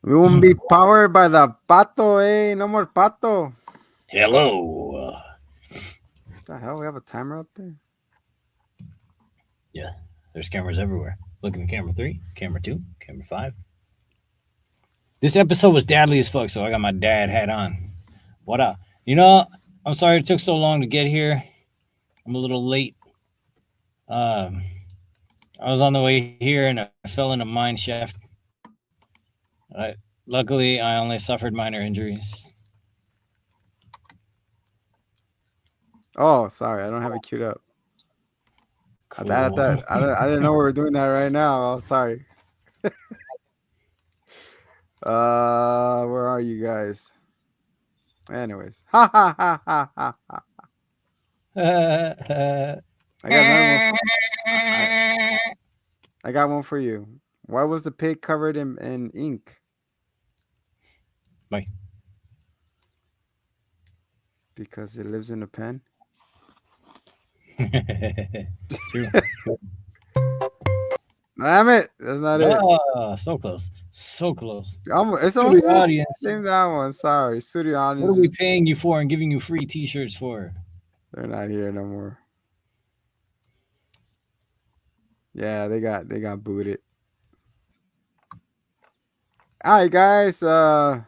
We won't be powered by the pato, eh? No more pato. Hello. What the hell? We have a timer up there? Yeah, there's cameras everywhere. Looking at camera 3, camera 2, camera 5. This episode was dadly as fuck, so I got my dad hat on. What up? You know, I'm sorry it took so long to get here. I'm a little late. Um, I was on the way here and I fell in a mine shaft. Luckily, I only suffered minor injuries. Oh, sorry. I don't have it queued up. Cool. I didn't know we were doing that right now. Oh, sorry. Where are you guys? Anyways. Ha ha ha ha ha ha. I got another one for I, I got one for you. Why was the pig covered in ink? Bye. Because it lives in a pen. True. Damn it. That's not it. Ah, so close. So close. It's To the almost the audience, same that one. Sorry. Studio what are audience we is paying you for and giving you free T-shirts for? they're not here no more. Yeah, they got booted. Alright guys, don't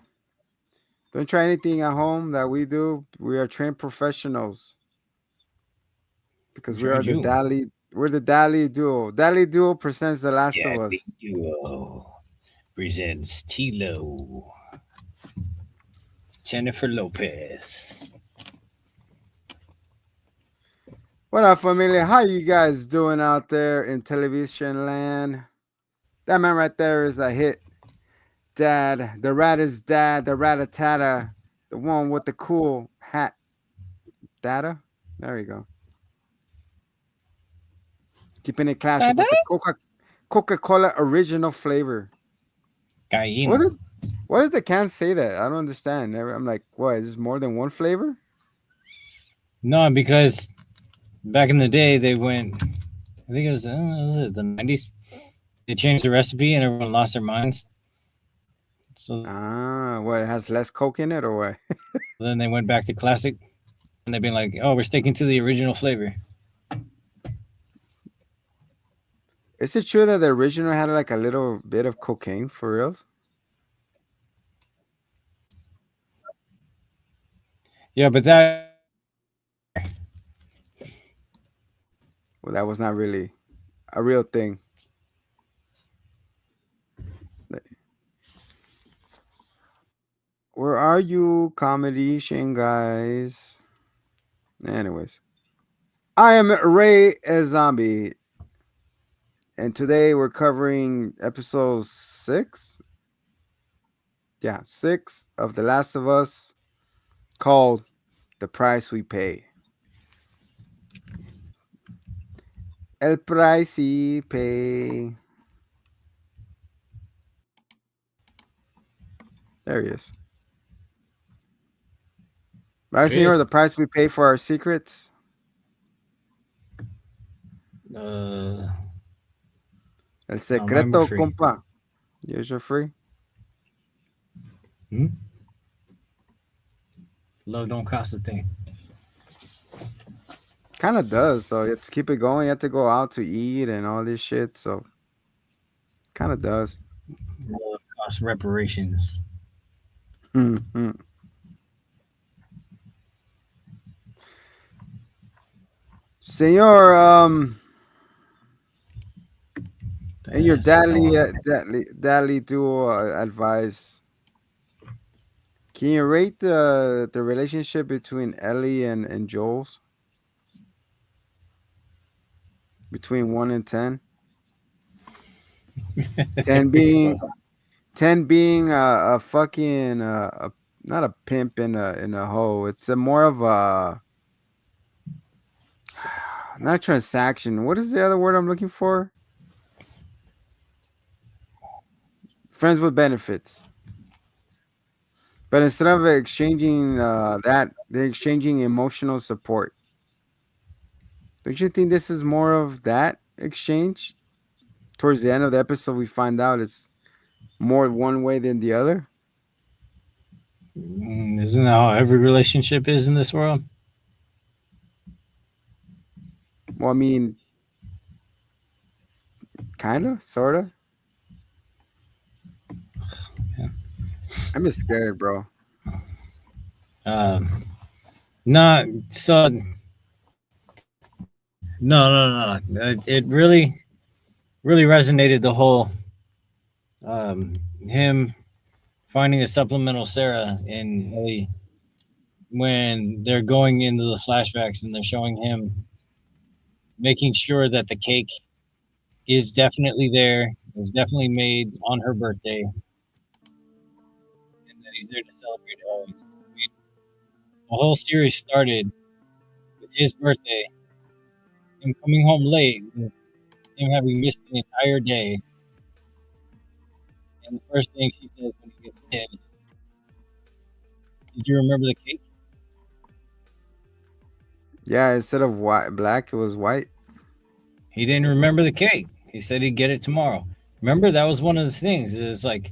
try anything at home that we do. We are trained professionals because Which aren't you? we're the Dali duo. Dali duo presents The Last of Deadly Us. Duo presents Tilo, Jennifer Lopez. What up, familia? How you guys doing out there in television land? That man right there is a hit. Dad, the rat is dad, the rat-a-tata, the one with the cool hat. Data? There you go. Keeping it classic with the Coca-Cola original flavor. What Gallina. did What does the can say that? I don't understand. I'm like, what? Is this more than one flavor? No, because back in the day they went. I think was it the 90s? They changed the recipe and everyone lost their minds. So then they went back to What? classic, It has less Coke in it, or what? and they've been like, oh, we're sticking to the original flavor. Is it true that the original had like a little bit of cocaine for reals? Yeah, but that was just for flavor. Well, that was not really a real thing. Where are you, comedy Shane guys? Anyways, I am Ray a Zombie, and today we're covering episode 6. Yeah, 6 of The Last of Us, called "The Price We Pay." El price we pay. There he is. Right, There he senor, the is. price we pay for our secrets. Uh, El no, mine were secreto, free. compa. Yours are free. Hmm? Love don't cost a thing. Kind of does. So you have to keep it going. You have to go out to eat and all this shit. So kind of does. Love costs reparations. Mhm. Senor, The in your storm. dadly duo advice, can you rate the relationship between Ellie and Joel's between 1 and 10? 10 being 10 being a fucking not a pimp in a hoe. It's a more of a not transaction. What is the other word I'm looking for? Friends with benefits. But instead of exchanging that, they're exchanging emotional support. Don't you think this is more of that exchange? Towards the end of the episode, we find out more one way than the other? Isn't that how every relationship is in this world? Well, I mean, kind of, sort of. Yeah. I'm just scared, bro. Um, no, so no. It really resonated the whole him finding a supplemental Sarah in Ellie when they're going into the flashbacks and they're showing him making sure that the cake is definitely there, is definitely made on her birthday, and that he's there to celebrate it always. I mean, the whole series started with his birthday, him coming home late, and him having missed the entire day. And the first thing she says when he gets in, "Did you remember the cake?" Yeah, instead of white, black, it was white. He didn't remember the cake. He said he'd get it tomorrow. Remember, that was one of the things. Is like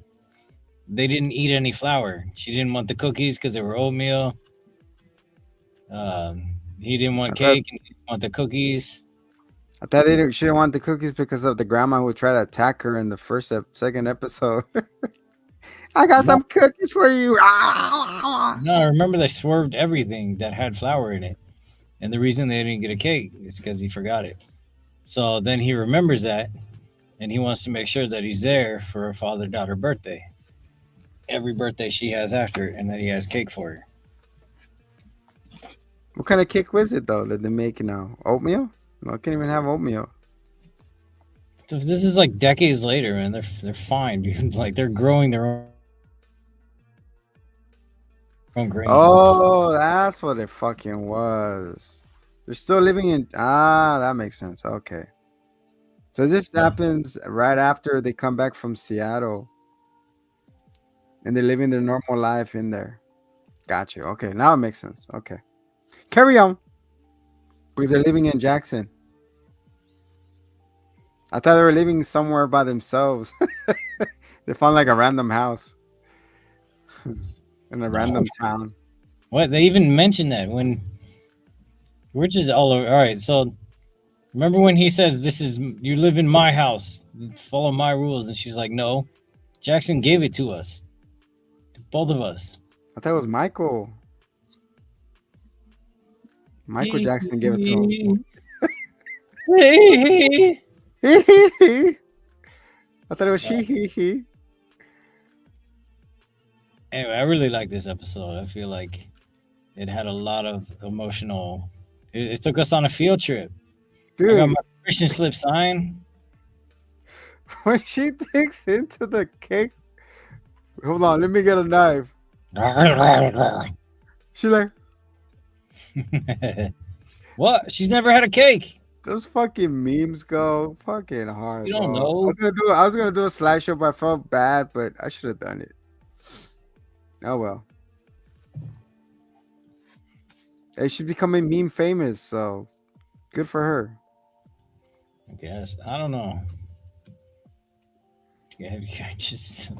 they didn't eat any flour. She didn't want the cookies because they were oatmeal. He didn't I want thought cake and he didn't want the cookies. I thought she didn't want the cookies because of the grandma who tried to attack her in the second episode. I got No, some cookies for you. Ah! no, I remember they swerved everything that had flour in it. And the reason they didn't get a cake is because he forgot it. So then he remembers that and he wants to make sure that he's there for her father daughter birthday. Every birthday she has after, and that he has cake for her. What kind of cake was it though that they make now? Oatmeal? No, I can't even have oatmeal. So this is like decades later, man. They're fine, dude. Like they're growing their own grains. Oh, that's what it fucking was. They're still living in. Ah, that makes sense. Okay. So this Yeah. happens right after they come back from Seattle and they're living their normal life in there. Got you. Okay, now it makes sense. Okay. Carry on. Because they're living in Jackson. I thought they were living somewhere by themselves. They found like a random house in a No. random town. What they even mentioned that when we're just all over. All right, so remember when he says, "This is you live in my house, follow my rules," and she's like, "No, Jackson gave it to us, to both of us." I thought it was Michael. Michael Hee Jackson gave it to him. hee. Hee hee. I thought it was Uh, she. Anyway, I really like this episode. I feel like it had a lot of emotional. It took us on a field trip. I got Dude, my permission slip signed. when she digs into the cake, hold on, let me get a knife. She like, What? She's never had a cake. those fucking memes go fucking You hard, don't bro. know. I was gonna do a slideshow, but I felt bad, but I should have done it. Oh well. Hey, she's becoming meme famous, so good for her. I guess. I don't know. Yeah, I just.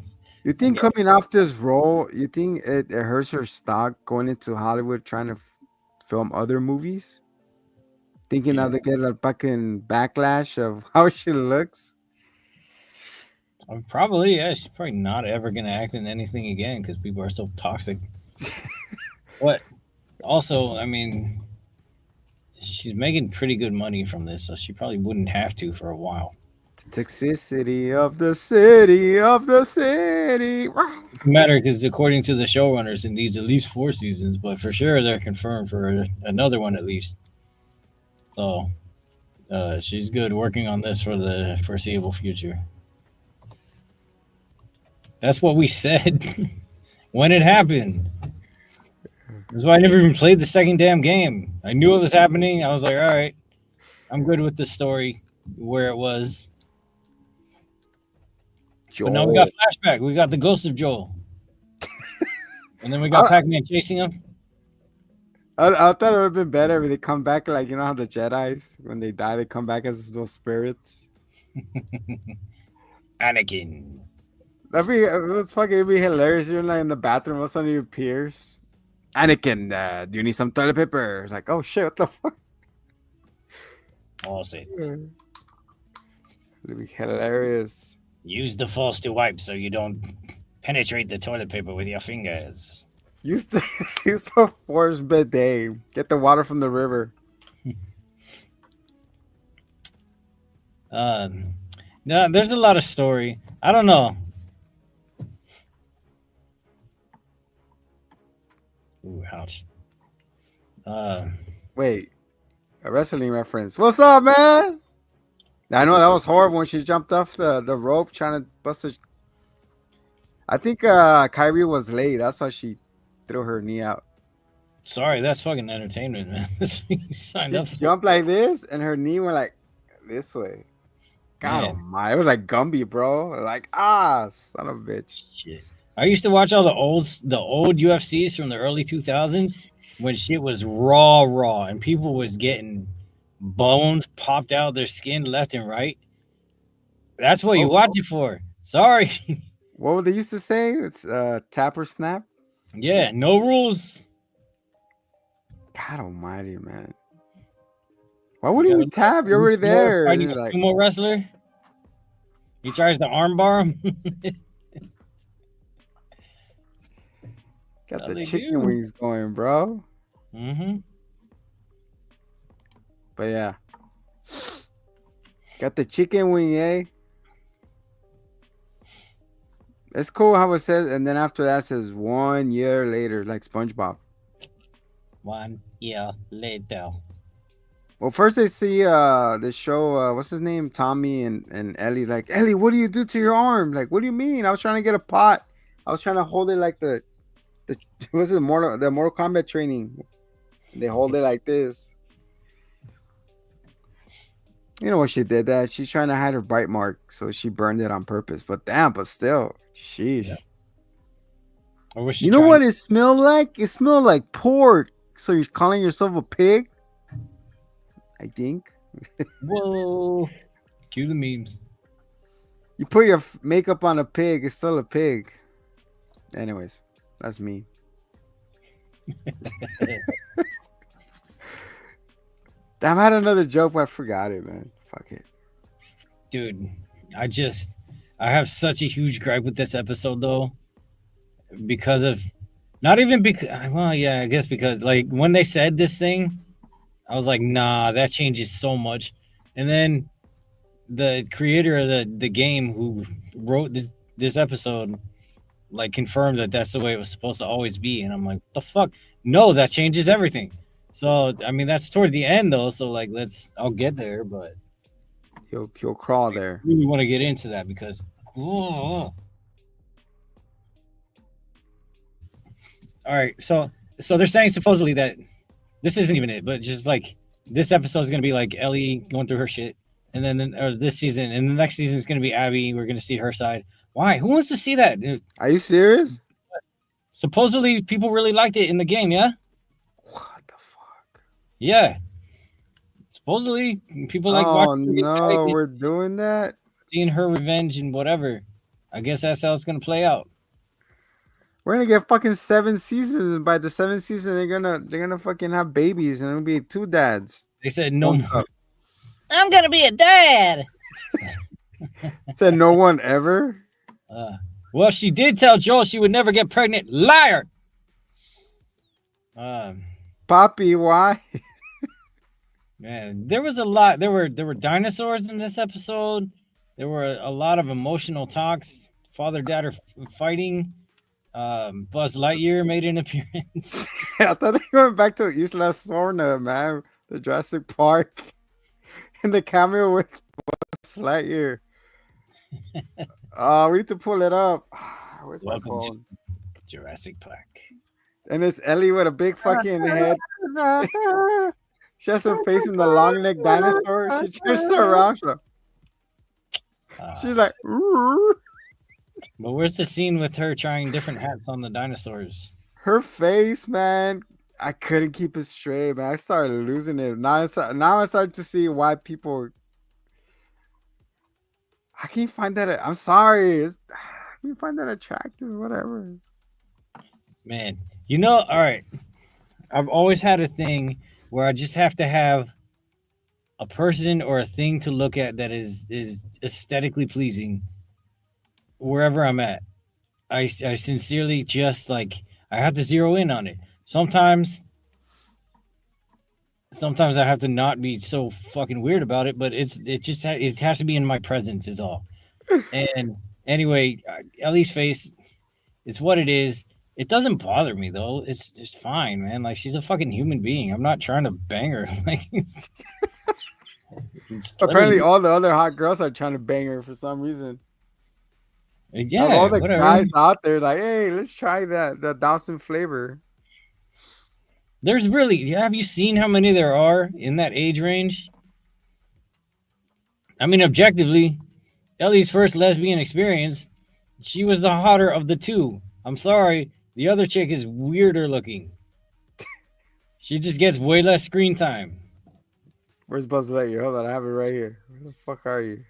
You I think guess. coming off this role, you think it hurts her stock going into Hollywood trying to film other movies? Thinking Yeah. that they get a fucking backlash of how she looks? Probably, yeah. She's probably not ever going to act in anything again because people are so toxic. But also, I mean, she's making pretty good money from this, so she probably wouldn't have to for a while. Toxicity of the city of the city. It doesn't matter because according to the showrunners, it needs at least 4 seasons, but for sure they're confirmed for another one at least. So she's good working on this for the foreseeable future. That's what we said when it happened. That's why I never even played the second damn game. I knew it was happening. I was like, all right, I'm good with the story where it was. But now we got Joel. flashback. We got the ghost of Joel. And then we got I, Pac Man chasing him. I thought it would have been better if they come back like you know how the Jedi's when they die they come back as those spirits. Anakin. That'd be it was fucking it'd be hilarious. You're like in the bathroom, all of a sudden you appears. Anakin, do you need some toilet paper? It's like, oh shit, what the fuck? I'll say, It'd be hilarious. use the false to wipe so you don't penetrate the toilet paper with your fingers. Use the use the force bidet. Get the water from the river. Um, no, there's a lot of story. I don't know. Ooh, ouch. Uh, Wait, a wrestling reference. What's up, man? I know that was horrible when she jumped off the rope trying to bust a. I think Kyrie was late. That's why she threw her knee out. sorry, that's fucking entertainment, man. That's what you signed She up for. jumped like this, and her knee went like this way. God Man, almighty. It was like Gumby, bro. Like, son of a bitch. shit. I used to watch all the old UFCs from the early 2000s when shit was raw, and people was getting bones popped out of their skin left and right. That's what you What, watch it for. Sorry. what would they used to say? It's tap or snap. Yeah, no rules. God almighty, man. Why You wouldn't got you tap? You're a already luchador there. fighting You're a like, sumo wrestler. He tries to armbar him. That's got how the they chicken do. wings going, bro. Mm-hmm. But yeah, got the chicken wing, eh? It's cool how it says, and then after that it says 1 year later, like SpongeBob. 1 year later. Well, first they see the show, what's his name? Tommy and Ellie, like, Ellie, what do you do to your arm? Like, what do you mean? I was trying to get a pot. I was trying to hold it like the what's it, Mortal Kombat training. They hold it like this. You know what she did that? She's trying to hide her bite mark, so she burned it on purpose. But damn, but still, sheesh. Yeah. Or was she You know trying? what it smelled like? It smelled like pork. So you're calling yourself a pig? I think. Whoa. Cue the memes. You put your makeup on a pig, it's still a pig. Anyways, that's me. Damn, I had another joke, but I forgot it, man. Fuck it. Dude, I have such a huge gripe with this episode though, because of not even because well, yeah, I guess because like when they said this thing, I was like, nah, that changes so much. And then the creator of the game who wrote this episode like confirmed that that's the way it was supposed to always be, and I'm like, the fuck, no, that changes everything. So I mean, that's toward the end though, so like I'll get there, but He'll crawl there. I really want to get into that because all right, so they're saying supposedly that this isn't even it, but just like this episode is gonna be like Ellie going through her shit, and then or this season, and the next season is gonna be Abby. We're gonna see her side. Why? Who wants to see that? Are you serious? Supposedly, people really liked it in the game. Yeah, What the fuck? yeah. Supposedly, people like Oh watching her get died no, and we're doing that. seeing her revenge and whatever. I guess that's how it's gonna play out. We're gonna get fucking 7 seasons, and by the 7th season, they're gonna fucking have babies, and it'll be two dads. They said no One more. cup. I'm gonna be a dad. Said no one ever. Well, she did tell Joel she would never get pregnant. Liar. Um, Poppy, why? Man, there was a lot. There were dinosaurs in this episode. There were a lot of emotional talks. Father dad are fighting. Buzz Lightyear made an appearance. I thought they went back to Isla Sorna, man. The Jurassic Park. And the cameo with Buzz Lightyear. We need to pull it up. Where's my Welcome to phone? Jurassic Park. And it's Ellie with a big fucking head. She has her face in the long neck dinosaur. She turns around. She's like, "Ooh." But where's the scene with her trying different hats on the dinosaurs? Her face, man. I couldn't keep it straight, man. I started losing it. Now I start to see why people. I can't find that. I'm sorry. You find that attractive, whatever. Man, all right. I've always had a thing where I just have to have a person or a thing to look at that is aesthetically pleasing wherever I'm at. I sincerely just like I have to zero in on it. Sometimes I have to not be so fucking weird about it, but it has to be in my presence is all. And anyway, Ellie's face is what it is. It doesn't bother me though. It's just fine, man. Like she's a fucking human being. I'm not trying to bang her. Like just let her Apparently, live. all the other hot girls are trying to bang her for some reason. Of all Yeah, the whatever. guys out there, like, hey, let's try that Dawson flavor. There's really have you seen how many there are in that age range? I mean, objectively, Ellie's first lesbian experience, she was the hotter of the two. I'm sorry, the other chick is weirder looking. She just gets way less screen time. Where's Buzz Lightyear? Hold on, I have it right here. Where the fuck are you?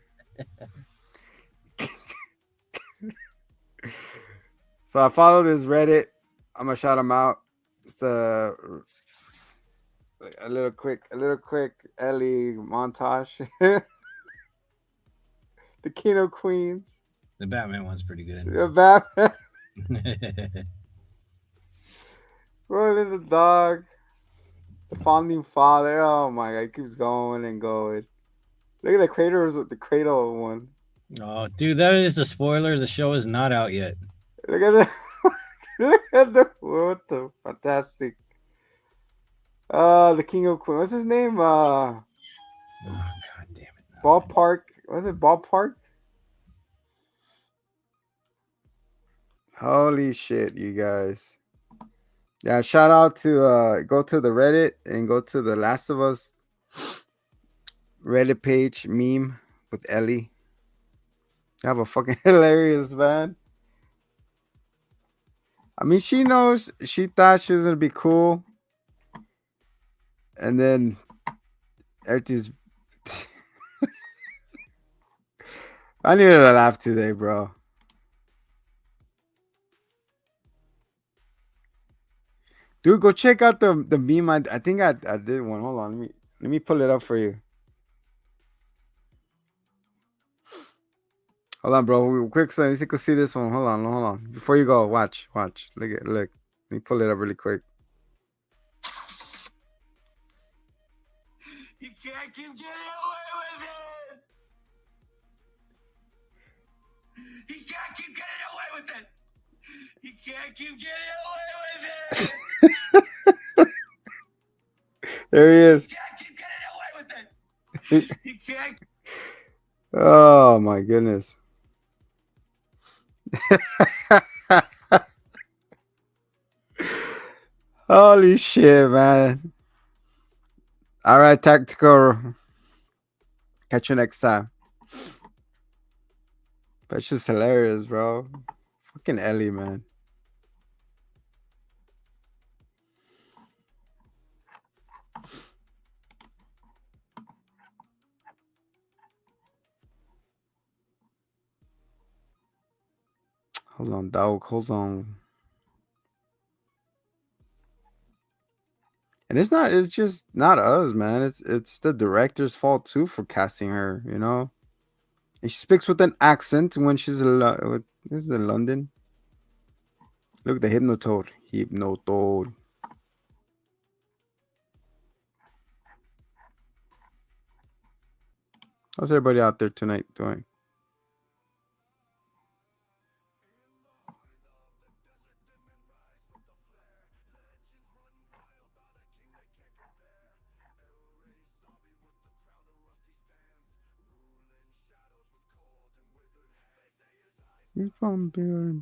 So I follow this Reddit. I'm gonna shout him out. Just a little quick Ellie montage. The King of Queens, The Batman one's pretty good. the Batman, rolling the dog, the founding father. Oh my god, it keeps going and going. Look at the cradles, the cradle one. Oh, dude, that is a spoiler. The show is not out yet. Look at the, look at the what the fantastic. The King of Queens. What's his name? Oh, God damn it. Ballpark. Was it Ballpark? Holy shit, you guys. Yeah, shout out to go to the Reddit and go to the Last of Us Reddit page meme with Ellie. Have a fucking hilarious, man. I mean, she knows she thought she was gonna be cool, and then everything's. I needed to laugh today, bro. Dude, go check out the meme. I think I did one. Hold on, let me pull it up for you. Hold on, bro. Quick, so you can see this one. Hold on. Before you go, watch. Look. Let me pull it up really quick. You can't keep getting away with it. You can't keep getting away with it. You can't keep getting away with it. There he is. You can't keep getting away with it. You can't. Oh my goodness. Holy shit, man. All right, Tactical. Catch you next time. That's just hilarious, bro. Fucking Ellie, man. Hold on, dog. Hold on. And it's just not us, man. It's the director's fault too for casting her, you know? And she speaks with an accent when she's this is in London. Look, the Hypnotoad. Hypnotoad. How's everybody out there tonight doing? You from beer?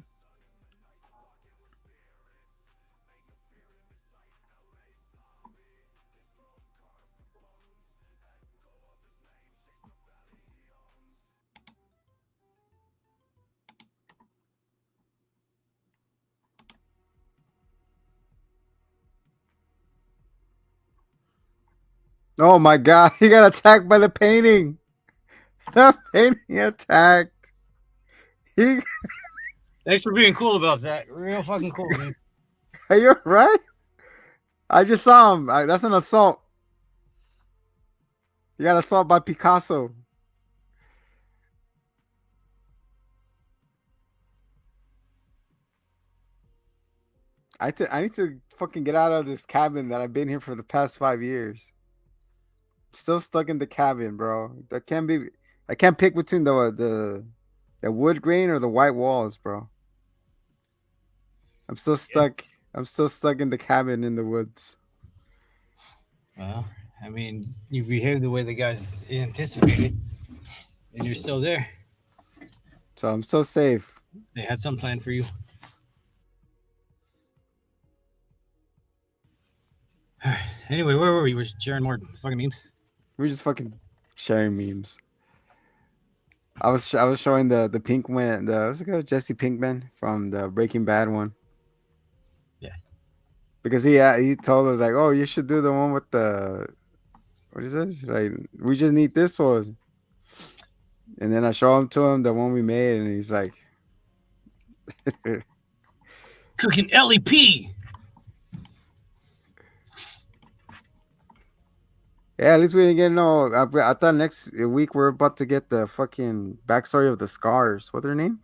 Oh my god, he got attacked by the painting. The painting attacked. He Thanks for being cool about that. Real fucking cool, dude. Hey, you're right. I just saw him. That's an assault. You got assault by Picasso. I need to fucking get out of this cabin that I've been here for the past 5 years. Still stuck in the cabin, bro. That can't be. I can't pick between the wood grain or the white walls, bro. I'm still Yeah. stuck. I'm still stuck in the cabin in the woods. Well, I mean, you behaved the way the guys anticipated, and you're still there. So I'm still safe. They had some plan for you. Anyway, where were we? We're sharing more fucking memes. We're just fucking sharing memes. I was showing the pink one, the what's it called, Jesse Pinkman from the Breaking Bad one, Yeah. because he told us like, oh, you should do the one with the what is this? Like, we just need this one. And then I show him to him the one we made, and he's like, Cooking Ellie P. yeah, at least we didn't get no. I thought next week we're about to get the fucking backstory of the Scars. What their name?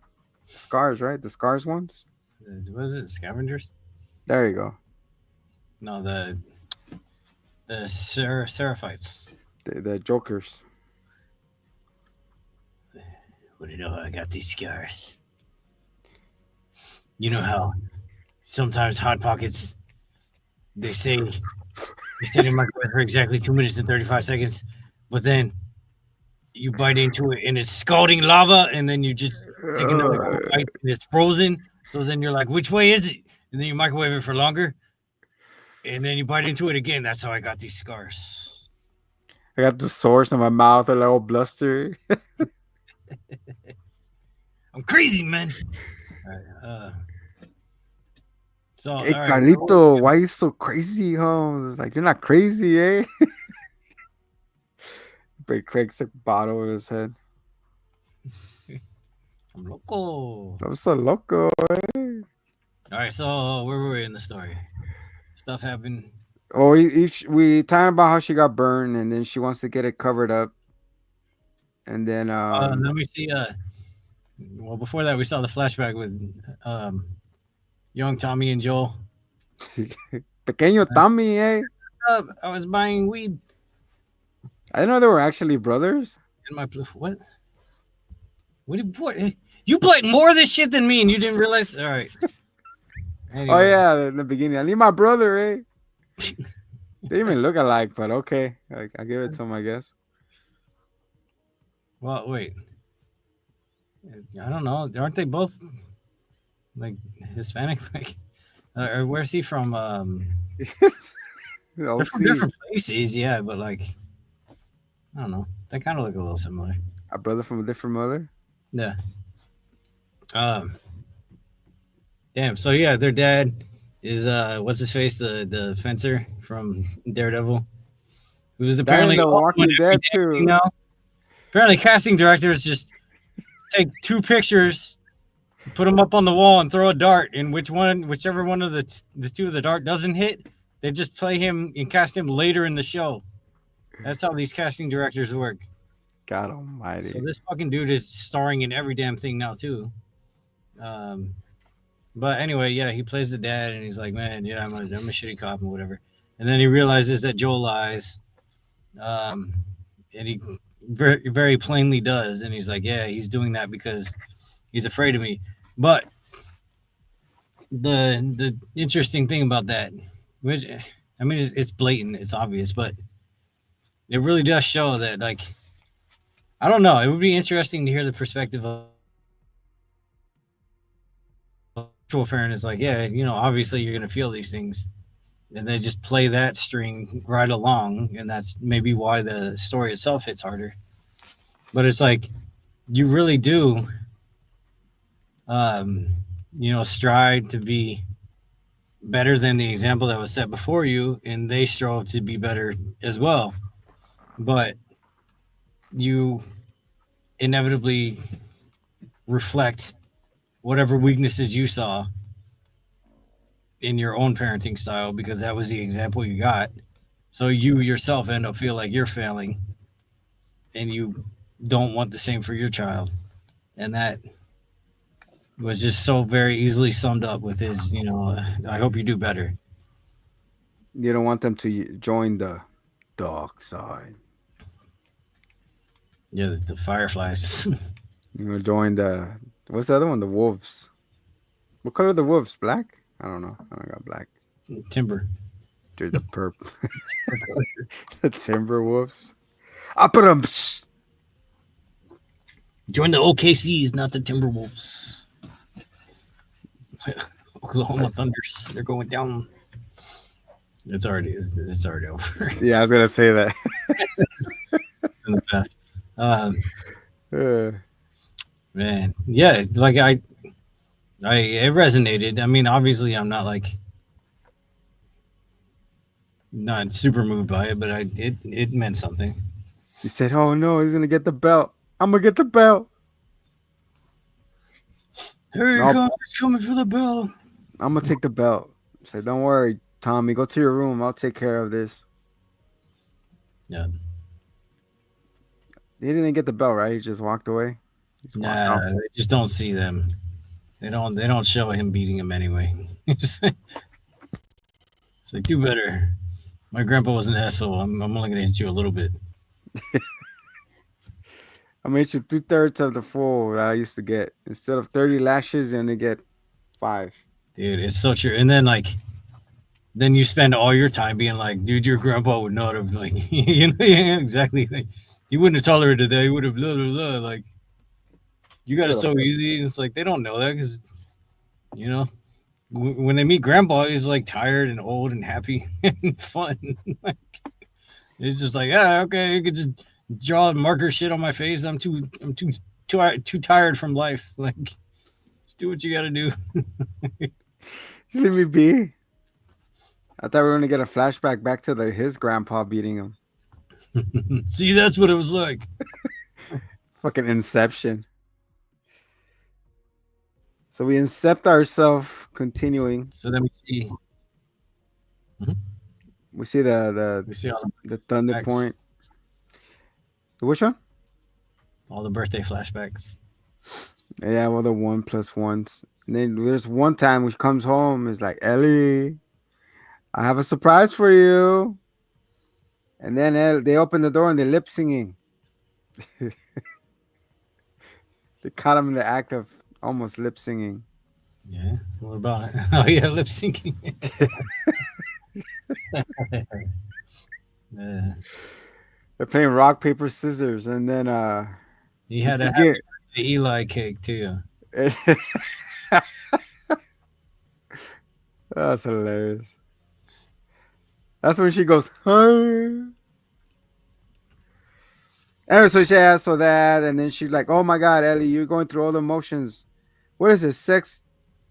The Scars, right? The Scars ones. What is it? Scavengers? There you go. No, the Seraphites. The Jokers. What do you know? I got these scars. You know how sometimes hot pockets they say they stay in the microwave for exactly 2 minutes and 35 seconds, but then you bite into it and it's scalding lava, and then you just take another bite and it's frozen. So then you're like, which way is it? And then you microwave it for longer, and then you bite into it again. That's how I got these scars. I got the sores in my mouth, a little bluster. I'm crazy, man. All right, so, Hey, all right. Carlito, why you so crazy, Holmes? It's like, you're not crazy, eh? Break Craig's a bottle in his head. I'm loco. I'm so loco. All right, so where were we in the story? Stuff happened. Oh, we talking about how she got burned, and then she wants to get it covered up, and then Let me see. Well, before that, we saw the flashback with um, young Tommy and Joel. Pequeño Tommy, eh? I was buying weed I didn't know they were actually brothers. in my what? What? You played more of this shit than me, and you didn't realize. All right. Anyway. Oh yeah, in the beginning, I need my brother, eh? They didn't even look alike, but okay, I give it to him, I guess. Well, wait. I don't know. Aren't they both like Hispanic? Like, or where's he from? They're from OC, different places, yeah, but like, I don't know. They kind of look a little similar. a brother from a different mother. Yeah. Um. Damn. So yeah, their dad is what's his face, the fencer from Daredevil, who's That in apparently The also Walking in every Dead damn thing too. now. Apparently, casting directors just take two pictures, put them up on the wall, and throw a dart. And whichever one of the two of the dart doesn't hit, they just play him and cast him later in the show. That's how these casting directors work. God Almighty. So this fucking dude is starring in every damn thing now too. Um, but anyway, yeah, he plays the dad, and he's like, "Man, yeah, I'm a shitty cop and whatever." And then he realizes that Joel lies, and he very, very plainly does. And he's like, "Yeah, he's doing that because he's afraid of me." But the interesting thing about that, which I mean, it's blatant, it's obvious, but it really does show that, like, I don't know. It would be interesting to hear the perspective of actual fairness. Like, yeah, obviously you're going to feel these things. And they just play that string right along. And that's maybe why the story itself hits harder. But it's like, you really do, strive to be better than the example that was set before you. And they strove to be better as well. But you inevitably reflect whatever weaknesses you saw in your own parenting style because that was the example you got. So you yourself end up feel like you're failing and you don't want the same for your child. And that was just so very easily summed up with his, I hope you do better. You don't want them to join the dark side. Yeah, the fireflies. You know, join the what's the other one? The wolves. What color are the wolves? Black? I don't know. I don't got black. Timber. They're the purple. The timber wolves. Up-a-dum-ps. Join the OKCs, not the Timberwolves. Oklahoma Thunders. They're going down. It's already over. Yeah, I was gonna say that. It's in the past. Um, Uh, Man, yeah, like it resonated. I mean, obviously, I'm not like not super moved by it, but it meant something. you said, "Oh no, he's gonna get the belt. I'm gonna get the belt." Here he Nope, comes, he's coming for the bell. I'm gonna take the belt. Say, "Don't worry, Tommy. Go to your room. I'll take care of this." Yeah, He didn't get the belt, right? He just walked away. He just walked nah, out. they just don't see them. They don't show him beating him anyway. It's like do better. My grandpa was an asshole. I'm only gonna hit you a little bit, I made you 2/3 of the full that I used to get. Instead of 30 lashes, you only get 5. dude. It's so true. And then you spend all your time being like, dude, your grandpa would not have like, yeah, exactly. Like, he wouldn't have tolerated that. He would have blah blah blah. Like, you got it Shut up. so easy. It's like they don't know that because you know when they meet grandpa, he's like tired and old and happy and fun. It's just like, yeah, okay, you could just draw marker shit on my face. I'm too tired from life. Like, just do what you got to do. Just leave me be. I thought we were gonna get a flashback back to his grandpa beating him. See, that's what it was like. Fucking Inception. So we incept ourselves, continuing. So then we see, We see we see all the thunder the flashbacks, point. Which one? all the birthday flashbacks. Yeah, well, the 1+1s. And then there's one time when she comes home, it's like, Ellie, I have a surprise for you. And then they open the door and they're lip singing. They caught him in the act of almost lip singing. Yeah. What about it? Oh yeah, lip syncing. uh, They're playing rock, paper, scissors. And then he you had a forget. happy birthday Eli cake too. That's hilarious. That's when she goes, huh? And so she asked for that, and then she's like, "Oh my God, Ellie, you're going through all the emotions. What is it? Sex?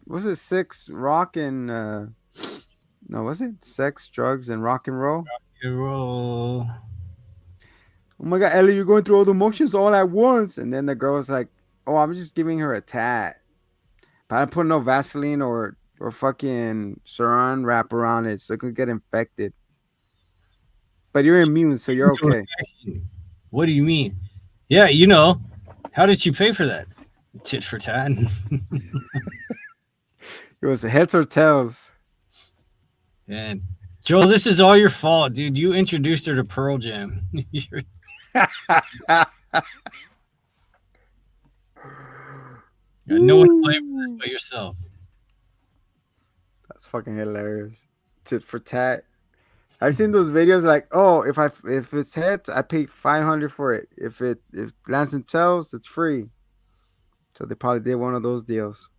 Was it sex, rock, and no? Was it sex, drugs, and rock and roll? Roll. Oh my God, Ellie, you're going through all the emotions all at once." And then the girl was like, "Oh, I'm just giving her a tat, but I put no Vaseline or fucking Saran wrap around it so it could get infected. But you're immune, so you're okay." What do you mean? Yeah, how did she pay for that? Tit for tat. It was heads or tails. And Joel, this is all your fault, dude. You introduced her to Pearl Jam. No one to blame for this but yourself. That's fucking hilarious. Tit for tat. I've seen those videos like, oh, if it's heads, I pay 500 for it. If lands and tails, it's free. So they probably did one of those deals.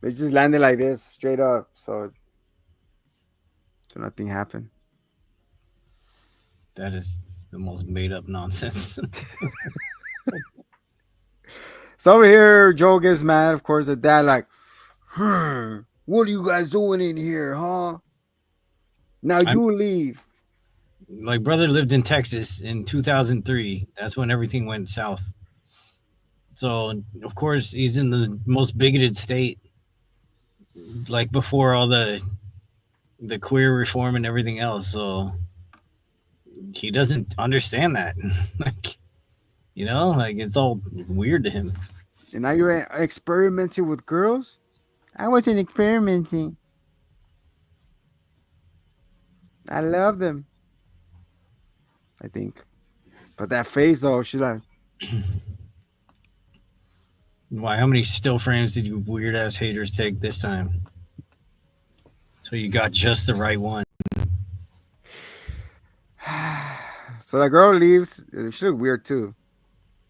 They just landed like this, straight up, so nothing happened. That is the most made up nonsense. So over here, Joe gets mad. Of course, the dad like, what are you guys doing in here, huh? Now you leave. Like brother lived in Texas in 2003. That's when everything went south. So of course he's in the most bigoted state, like before all the queer reform and everything else. So he doesn't understand that. Like, like it's all weird to him. And now you're experimenting with girls? I wasn't experimenting. I love them, I think. But that face, though, she's like, Why? How many still frames did you weird ass haters take this time? So you got just the right one. so that girl leaves. She look weird, too.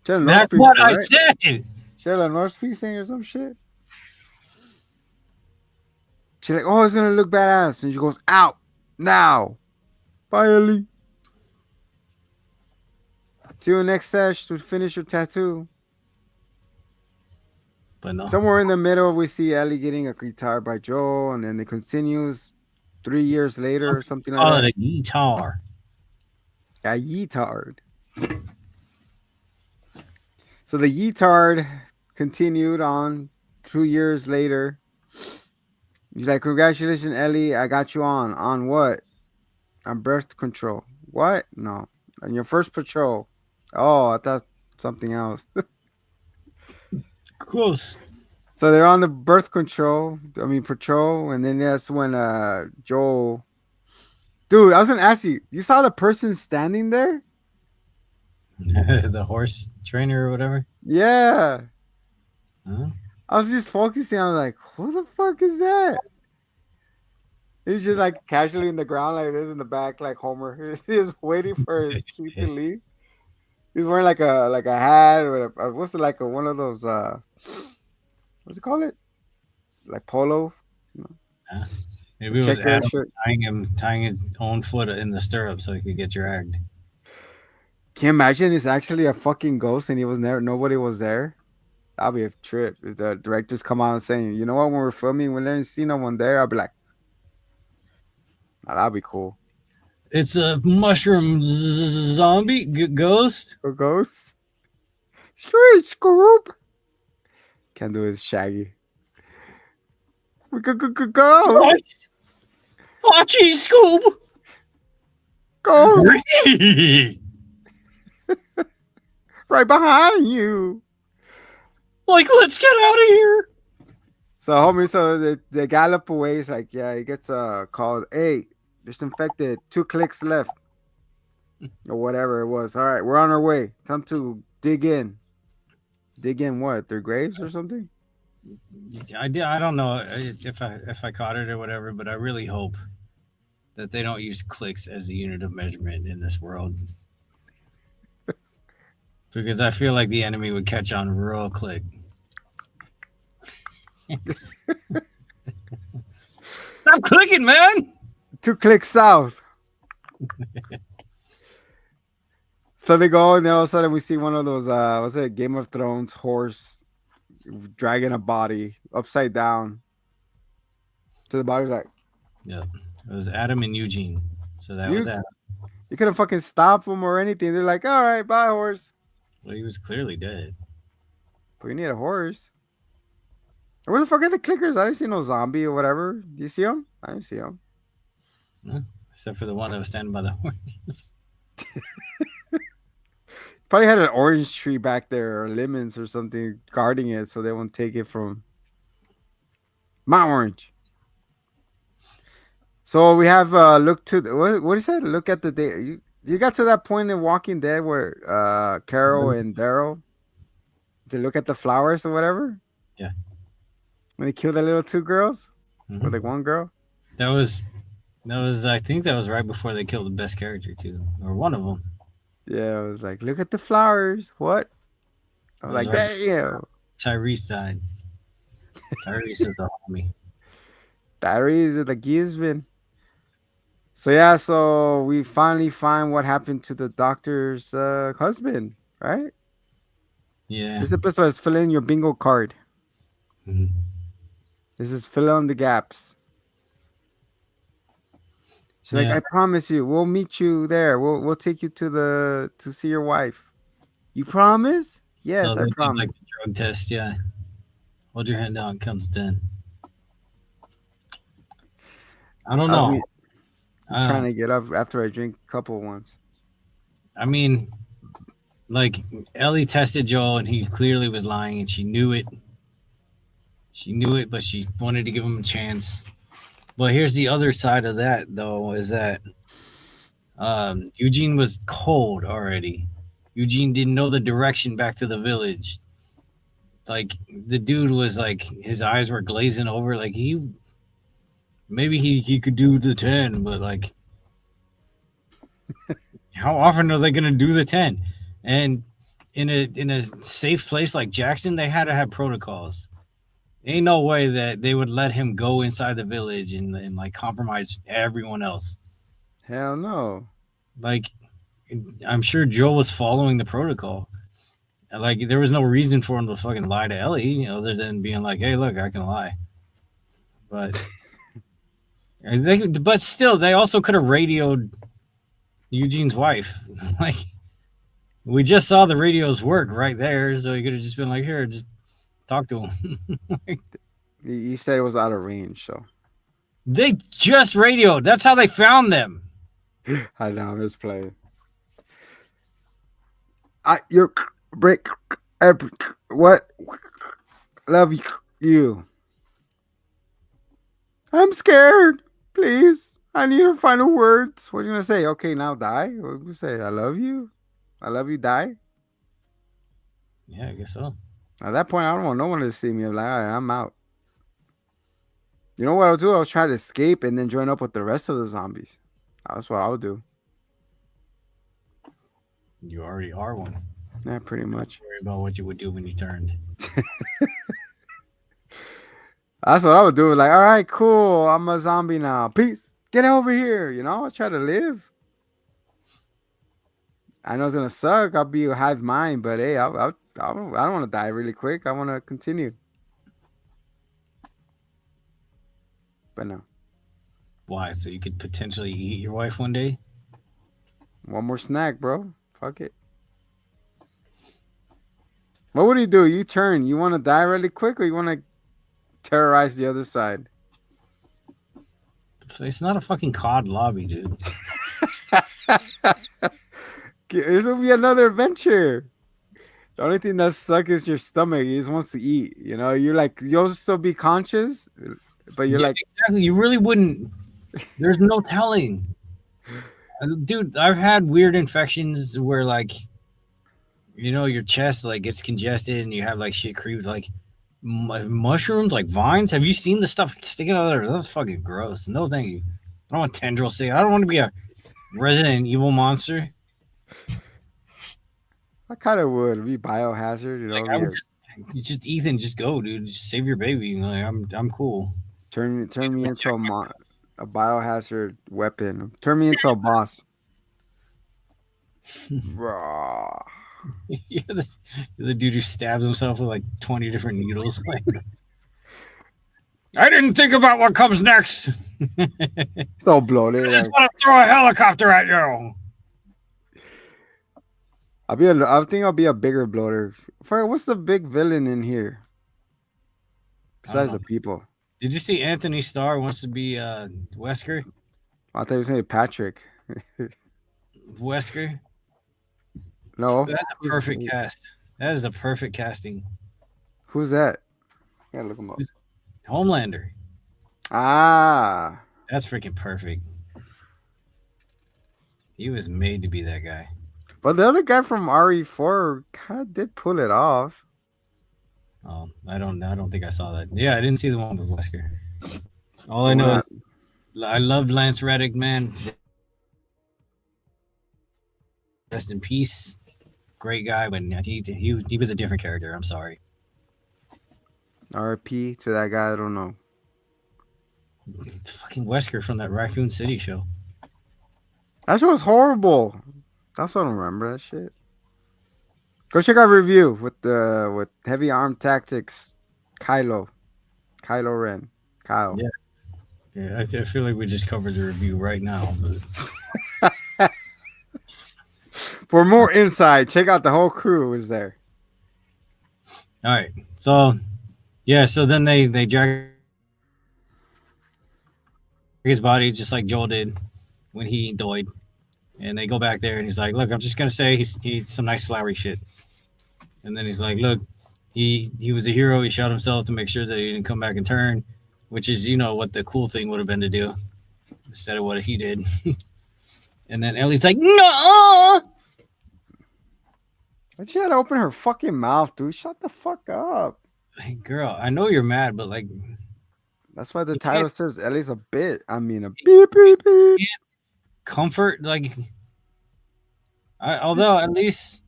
She had a North That's Piece, what I right? said. She had a North Piece thing or some shit. She's like, oh, it's going to look badass. And she goes, out now. Bye, Ellie. See you next sesh to finish your tattoo. But no, Somewhere in the middle, we see Ellie getting a guitar by Joe, and then it continues 3 years later some or people something like call it that. a guitar. A yeetard. So the yeetard continued on 2 years later. He's like, congratulations, Ellie. I got you on. On what? On birth control. What? No. On your first patrol. Oh, I thought something else. Close. So they're on the birth control. I mean, patrol. And then that's when Joel. Dude, I was gonna ask you. You saw the person standing there? The horse trainer or whatever. Yeah. Huh? I was just focusing. I was like, who the fuck is that? He's just like casually in the ground like this in the back, like Homer. He's just waiting for his cue to leave. He's wearing like a hat or what's it like one of those what's it called it? Like polo, you know, Huh? the Maybe it was checker Adam shirt. tying his own foot in the stirrup so he could get dragged. Can you imagine it's actually a fucking ghost and he was never nobody was there? That'd be a trip. If the directors come out and saying, you know what, when we're filming, we didn't see no one there, I'll be like, nah, that'd be cool. It's a mushroom zombie ghost. A ghost? Straight Scoop. Can't do his Shaggy. We could ghost. Hachi Scoob. Ghost like, right behind you. let's get out of here. So homie, so they gallop away. It's like, yeah, he gets called, hey, disinfected, 2 clicks left. Or whatever it was. All right, we're on our way. Time to dig in. Dig in what? Their graves or something? I don't know if I caught it or whatever, but I really hope that they don't use clicks as a unit of measurement in this world because I feel like the enemy would catch on real quick. Stop clicking, man. 2 clicks south. So they go and then all of a sudden we see one of those what's it, Game of Thrones horse dragging a body upside down. So the body's like, Yeah, it was Adam and Eugene. So that was you Adam. you couldn't fucking stop them or anything. They're like, all right, bye horse. Well, he was clearly dead. But you need a horse. Where the fuck are the clickers? I didn't see no zombie or whatever. Do you see them? I didn't see them. No? Except for the one that was standing by the horse. Probably had an orange tree back there or lemons or something guarding it so they won't take it from my orange. So we have look to the, what is that? Look at the day. You got to that point in Walking Dead where Carol and Daryl they look at the flowers or whatever Yeah. when they kill the little 2 girls or Hmm. like one girl. That was I think that was right before they killed the best character too, or one of them. Yeah, it was like look at the flowers. What? I It was was like, right before damn. Tyrese died. Tyrese was a homie. Diaries of the Gizman. So yeah, so we finally find what happened to the doctor's husband, right? Yeah. This episode is fill in your bingo card. Mhm. This is fill in the gaps. She's like, Yeah. I promise you, we'll meet you there. We'll take you to see your wife. You promise? Yes, So I they did like promise. the drug test. Yeah, hold your hand down. Counts 10. I don't I was know. me trying Uh, to get up after I drink a couple ones. I mean, like Ellie tested Joel, and he clearly was lying, and she knew it. She knew it, but she wanted to give him a chance. But here's the other side of that, though, is that Eugene was cold already. Eugene didn't know the direction back to the village. Like the dude was like his eyes were glazing over. Like maybe he could do the 10, but like how often are they gonna do the 10? And in a safe place like Jackson, they had to have protocols. Ain't no way that they would let him go inside the village and like compromise everyone else. Hell no. Like I'm sure Joe was following the protocol. Like there was no reason for him to fucking lie to Ellie, other than being like, "Hey, look, I can lie." But but still, they also could have radioed Eugene's wife. Like we just saw the radios work right there, so he could have just been like, "Here, just talk to him." He said it was out of range, so They just radioed. That's how they found them. I know I'm just playing. Your break. What? Love you. I'm scared. Please. I need your final words. What are you gonna say? Okay, now die. What are you gonna say? I love you. I love you. Die. Yeah, I guess so. At that point, I don't want no one to see me. I'm like, all right, I'm out. You know what I'll do? I'll try to escape and then join up with the rest of the zombies. That's what I'll do. You already are one. Yeah, pretty much. Worry about what you would do when you turned. That's what I would do. Like, all right, cool. I'm a zombie now. Peace. Get over here. I'll try to live. I know it's gonna suck. I'll be a hive mind, but hey, I don't want to die really quick. I want to continue. But no, Why? So you could potentially eat your wife one day? one more snack, bro. Fuck it. What would you do? You turn. You want to die really quick, or you want to terrorize the other side? It's not a fucking COD lobby, dude. This will be another adventure. The only thing that sucks is your stomach. He just wants to eat. You're like you'll still be conscious, but you're Yeah, like, exactly. You really wouldn't. There's no telling. Dude, I've had weird infections where like your chest like gets congested and you have like shit creep like mushrooms like vines. Have you seen the stuff sticking out of there? That's fucking gross. No, thank you. I don't want tendrils sticking. I don't want to be a Resident Evil monster. I kind of would be biohazard. Like I would just Ethan, just go, dude. Just save your baby. Like I'm cool. turn me into a biohazard weapon. Turn me into a boss. Raw. You're the dude who stabs himself with like 20 different needles. Like I didn't think about what comes next. So bloated. I just Like, want to throw a helicopter at you. I think I'll be a bigger bloater. What's the big villain in here I don't besides know. the people? Did you see Anthony Starr wants to be Wesker? I thought he was saying Patrick. Wesker? No, That's a perfect cast. That is a perfect casting. who's that? I gotta look him up. Homelander. Ah, That's freaking perfect. He was made to be that guy. but the other guy from RE4 kind of did pull it off. Oh, I don't think I saw that. Yeah, I didn't see the one with Wesker. All The I one know that, is I loved Lance Reddick, man. Rest in peace. Great guy, but he was a different character. I'm sorry. RP to that guy. I don't know. Fucking Wesker from that Raccoon City show. That shit was horrible. That's what I don't remember that shit. Go check out review with heavy arm tactics. Kylo Ren. Kyle. Yeah. Yeah, I feel like we just covered the review right now. But For more insight, check out the whole crew is there. All right. So yeah. So then they drag his body just like Joel did when he died, and they go back there, and he's like, "Look, I'm just gonna say he some nice flowery shit." And then he's like, "Look, he was a hero. He shot himself to make sure that he didn't come back and turn, which is what the cool thing would have been to do instead of what he did." And then Ellie's like, "No." But she had to open her fucking mouth, dude. Shut the fuck up. Hey, girl, I know you're mad, but like, That's why the you can't, title says Ellie's a bit. I mean, a beep, beep, you beep. can't comfort like. Just Although at least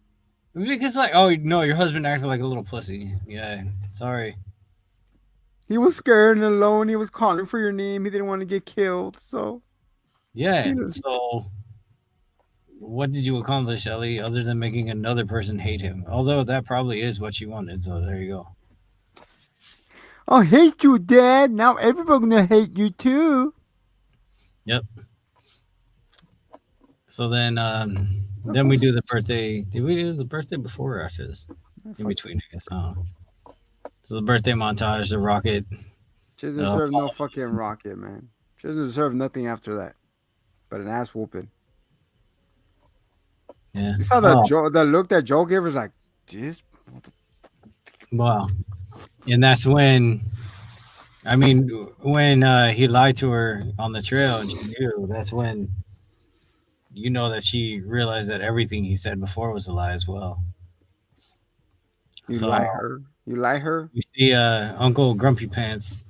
because like, oh no, your husband acted like a little pussy. Yeah, sorry. he was scared and alone. He was calling for your name. He didn't want to get killed. So Yeah. he was. So what did you accomplish, Ellie, other than making another person hate him? Although that probably is what you wanted. So there you go. I hate you, Dad. Now everyone's gonna hate you too. Yep. So That's then so. we do the birthday. Did we do the birthday before or after this? In Fuck. between, I guess. So the birthday montage, the rocket. She doesn't Uh, deserve no fucking rocket, man. She doesn't deserve nothing after that. But an ass whooping. yeah. You saw Oh the look that Joe gave her was like, this. wow. And that's when when he lied to her on the trail and she knew, that's when you know that she realized that everything he said before was a lie as well. You So lie her. You lie her we see Uncle Grumpy Pants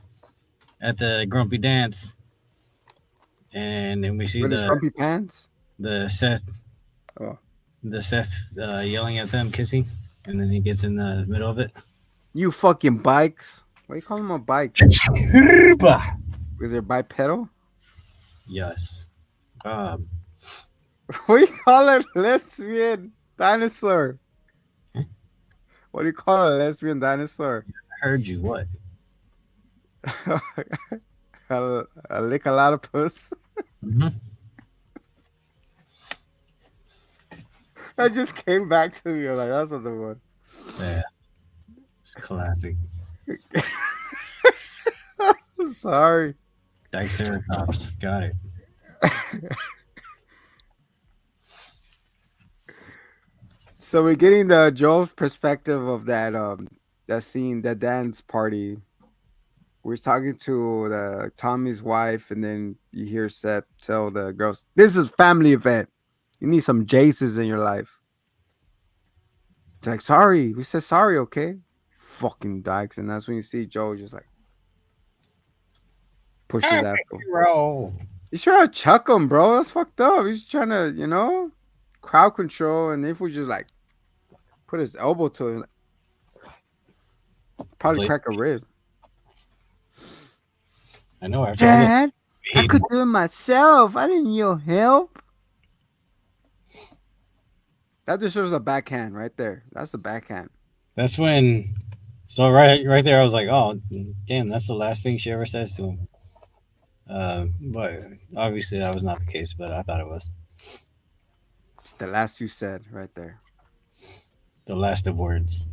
at the Grumpy Dance, and then we see with his grumpy pants. the Seth Oh, the Seth yelling at them, kissing, and then he gets in the middle of it. you fucking bikes. Why you call them a bike? Is it bipedal? Yes. What do you call it? Lesbian dinosaur. What do you call a lesbian dinosaur? I heard you. What? A lick a lot of puss. Hmm. That just came back to me. I'm like, that's not the one. Yeah, it's classic. Sorry. Triceratops. Got it. So we're getting the Joel's perspective of that scene, that dance party. We're talking to the Tommy's wife, and then you hear Seth tell the girls, "This is a family event. You need some Jaces in your life." They're like, "Sorry, we said sorry, okay?" Fucking dykes, and that's when you see Joe just like pushes I'm that. a hero. He's trying to chuck him, bro. That's fucked up. He's trying to, crowd control, and if we just like put his elbow to him, probably Play. crack a rib. I know. After all this, Dad, I paid could more. do it myself. I didn't need your help. That deserves a backhand right there. That's a backhand. That's when. So right there, I was like, oh damn, that's the last thing she ever says to him. But obviously that was not the case. But I thought it was It's the last you said right there. the last of words.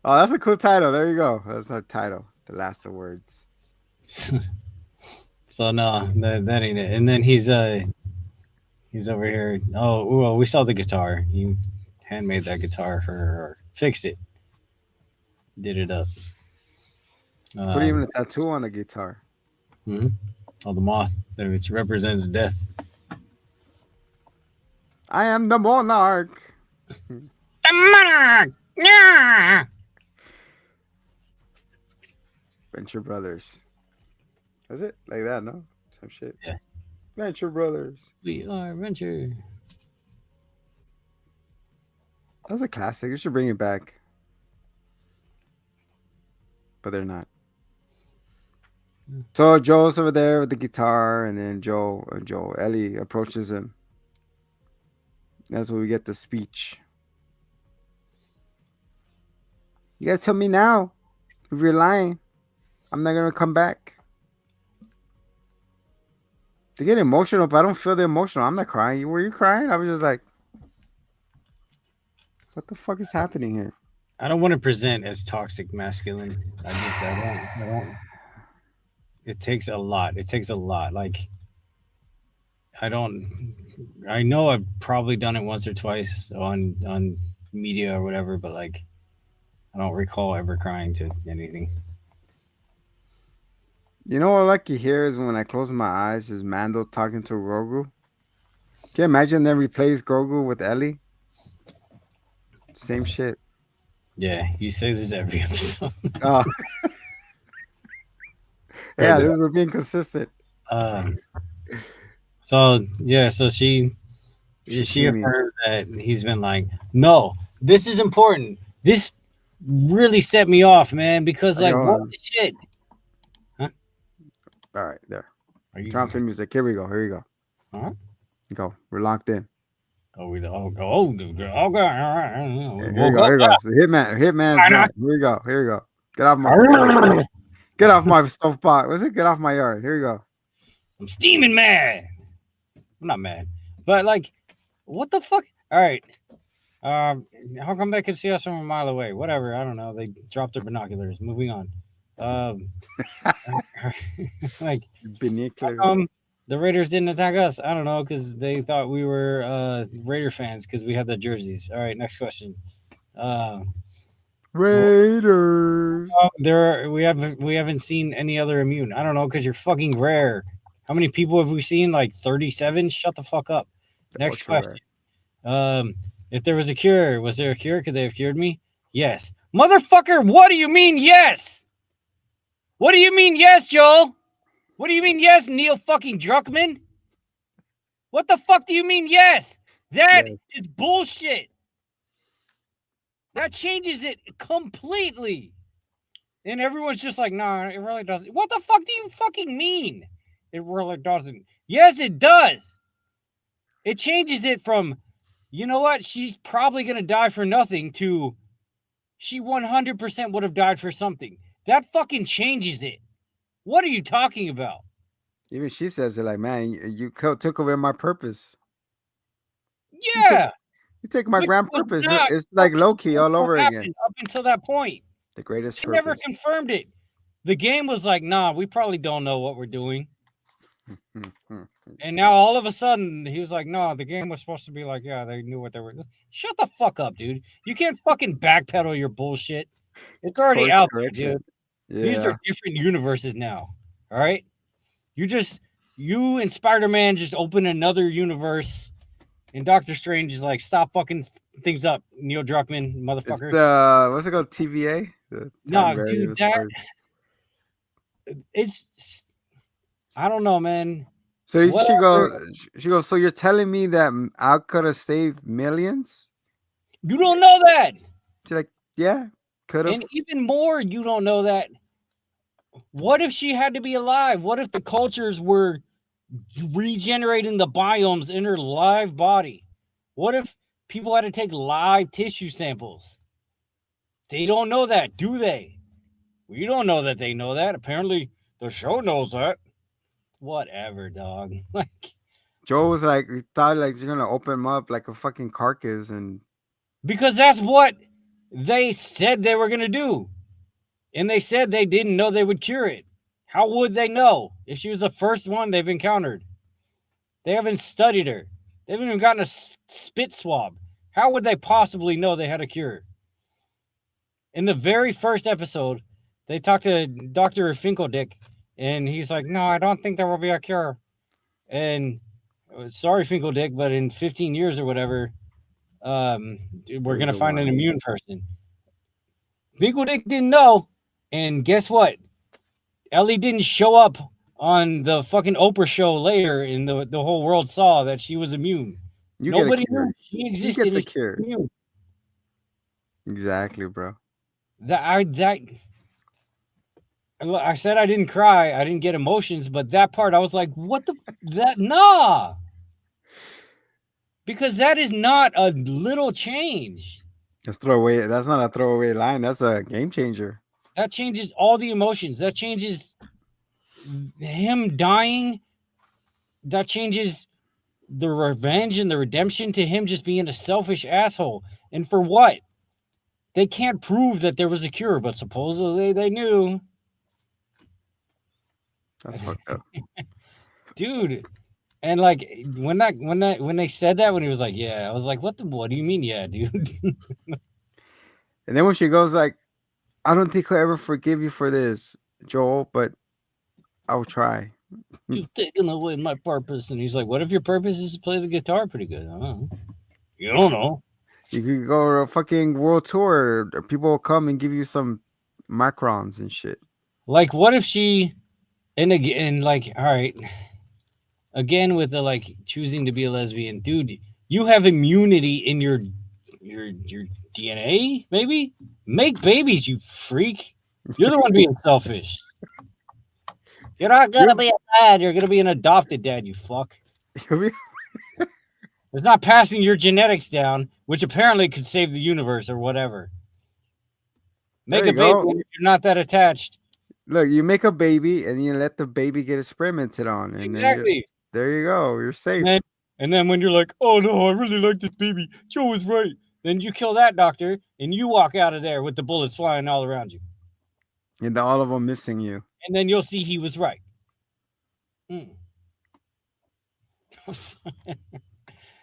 Oh, that's a cool title. There you go. That's our title. The last of words. So no, that ain't it. And then he's over here. Oh well, we saw the guitar. He handmade that guitar for her, or fixed it, did it up. Put even Um, a tattoo on the guitar. mhm. Oh, the moth, which represents death. I am the monarch. The monarch. Yeah. Venture Brothers. Is it like that? No, some shit. Yeah. Venture Brothers. We are venture. That's a classic. You should bring it back, but they're not. So Joe's over there with the guitar, and then Ellie approaches him. That's where we get the speech. You gotta tell me now. If you're lying, I'm not gonna come back. They get emotional, but I don't feel the emotional. I'm not crying. Were you crying? I was just like, What the fuck is happening here? I don't want to present as toxic masculine. I don't. It takes a lot. It takes a lot. Like I don't. I know I've probably done it once or twice on media or whatever, but like I don't recall ever crying to anything. You know what I like to hear is when I close my eyes is Mando talking to Grogu. Can you imagine them replace Grogu with Ellie? Same shit. Yeah, you say this every episode. Oh, Or yeah, the, this we're being consistent. um, so yeah, so she Shishimi. affirmed that he's been like, no, this is important. This really set me off, man, because Okay, like hold what on. the shit? Huh? All right, there. Are you? Turn off the music. Here we go. Here we go. Huh? Go. We're locked in. Okay, all right. We Here we woke go. up. Here we go. So Hitman's Ah, rant. Here we go. Here we go. Get off my I'm get off my soapbox. What's it? Get off my yard. Here we go. steaming mad. I'm not mad, but like, what the fuck? All right. How come they could see us from a mile away? Whatever. I don't know. They dropped their binoculars. Moving on. Um, like, how Binoculars. come the Raiders didn't attack us? I don't know because they thought we were Raider fans because we had the jerseys. All right. Next question. Uh, well, Raiders. we haven't seen any other immune. I don't know because you're fucking rare. How many people have we seen? Like 37. Shut the fuck up. Next Ultra rare. question. If there was a cure, was there a cure? Could they have cured me? Yes. Motherfucker, what do you mean yes? What do you mean yes, Joel? What do you mean yes, Neil fucking Druckmann? What the fuck do you mean yes? That Yes. is bullshit. That changes it completely. And everyone's just like, nah, it really doesn't. What the fuck do you fucking mean? It really doesn't. Yes, it does. It changes it from, you know what, she's probably going to die for nothing to she 100% would have died for something. That fucking changes it. What are you talking about? Even she says it like, man, took away my purpose. You take Yeah, you take my which grand was purpose. not It's like fucking Loki supposed all to over again. happen up until that point. The greatest They never purpose. confirmed it. The game was like, nah, we probably don't know what we're doing. And now all of a sudden he was like, no, the game was supposed to be like, yeah, they knew what they were doing. Shut the fuck up, dude. You can't fucking backpedal your bullshit. It's already Course out there, correction. dude. These Yeah. are different universes now. All right. You and Spider-Man just open another universe, and Doctor Strange is like, stop fucking things up, Neil Druckmann, It's motherfucker. the what's it called? TVA? The time No, dude, variable that story. it's I don't know, man. So Whatever. she goes, so you're telling me that I could have saved millions? You don't know that. She's like, yeah, could have. And even more, you don't know that. What if she had to be alive? What if the cultures were regenerating the biomes in her live body? What if people had to take live tissue samples? They don't know that, do they? We don't know that they know that. Apparently, the show knows that. Whatever, dog. Like, Joe was like, he thought like you're gonna open him up like a fucking carcass, and because that's what they said they were going to do. And they said they didn't know they would cure it. How would they know if she was the first one they've encountered? They haven't studied her. They haven't even gotten a spit swab. How would they possibly know they had a cure? In the very first episode, they talked to Dr. Finkeldick, and he's like, no, I don't think there will be a cure. And sorry, Finkeldick, but in 15 years or whatever, we're going to find an immune person. Finkeldick didn't know. And guess what? Ellie didn't show up on the fucking Oprah show later, and the whole world saw that she was immune. you get a Nobody cure. knew she You existed. get the And she cure. was immune. Exactly, bro. I said I didn't cry, I didn't get emotions, but that part I was like, what the that nah. Because that is not a little change. That's throwaway. That's not a throwaway line. That's a game changer. That changes all the emotions. That changes him dying. That changes the revenge and the redemption to him just being a selfish asshole. And for what? They can't prove that there was a cure, but supposedly they knew. That's fucked up. Dude, and like when they said that when he was like, "Yeah," I was like, what do you mean, yeah, dude?" And then when she goes like, I don't think I'll ever forgive you for this, Joel, but I'll try. You've taken away my purpose. And he's like, "What if your purpose is to play the guitar pretty good?" I don't know. You don't know. You could go to a fucking world tour. People will come and give you some macrons and shit. Like, what if she and again, like, all right, again with the like choosing to be a lesbian, dude, you have immunity in your DNA, maybe? Make babies, you freak. You're the one being selfish. You're not gonna You, be a dad, you're gonna be an adopted dad, you fuck. you, It's not passing your genetics down, which apparently could save the universe or whatever. there Make you a baby go. when you're not that attached. Look, you make a baby and you let the baby get experimented on, and then Exactly. there you go. You're And safe. then, and then when you're like, oh no, I really like this baby. Joe was right. Then you kill that doctor and you walk out of there with the bullets flying all around you. And all of them missing you. And then you'll see he was right. Mm. this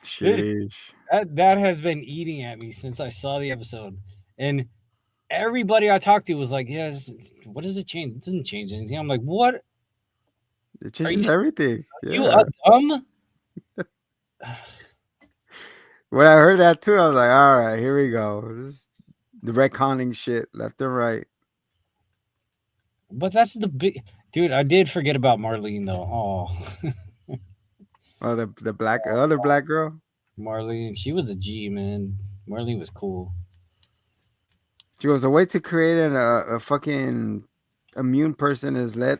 Sheesh. that has been eating at me since I saw the episode. And everybody I talked to was like, yes, what does it change? It doesn't change anything. I'm like, what? It Are you changes everything. you a Yeah. dumb? When I heard that too, I was like, all right, here we go. This the retconning shit left and right. But that's the big dude. I did forget about Marlene though. Oh, Oh, the black other black girl. Marlene, she was a G man. Marlene was cool. She goes, the way to create a fucking immune person is let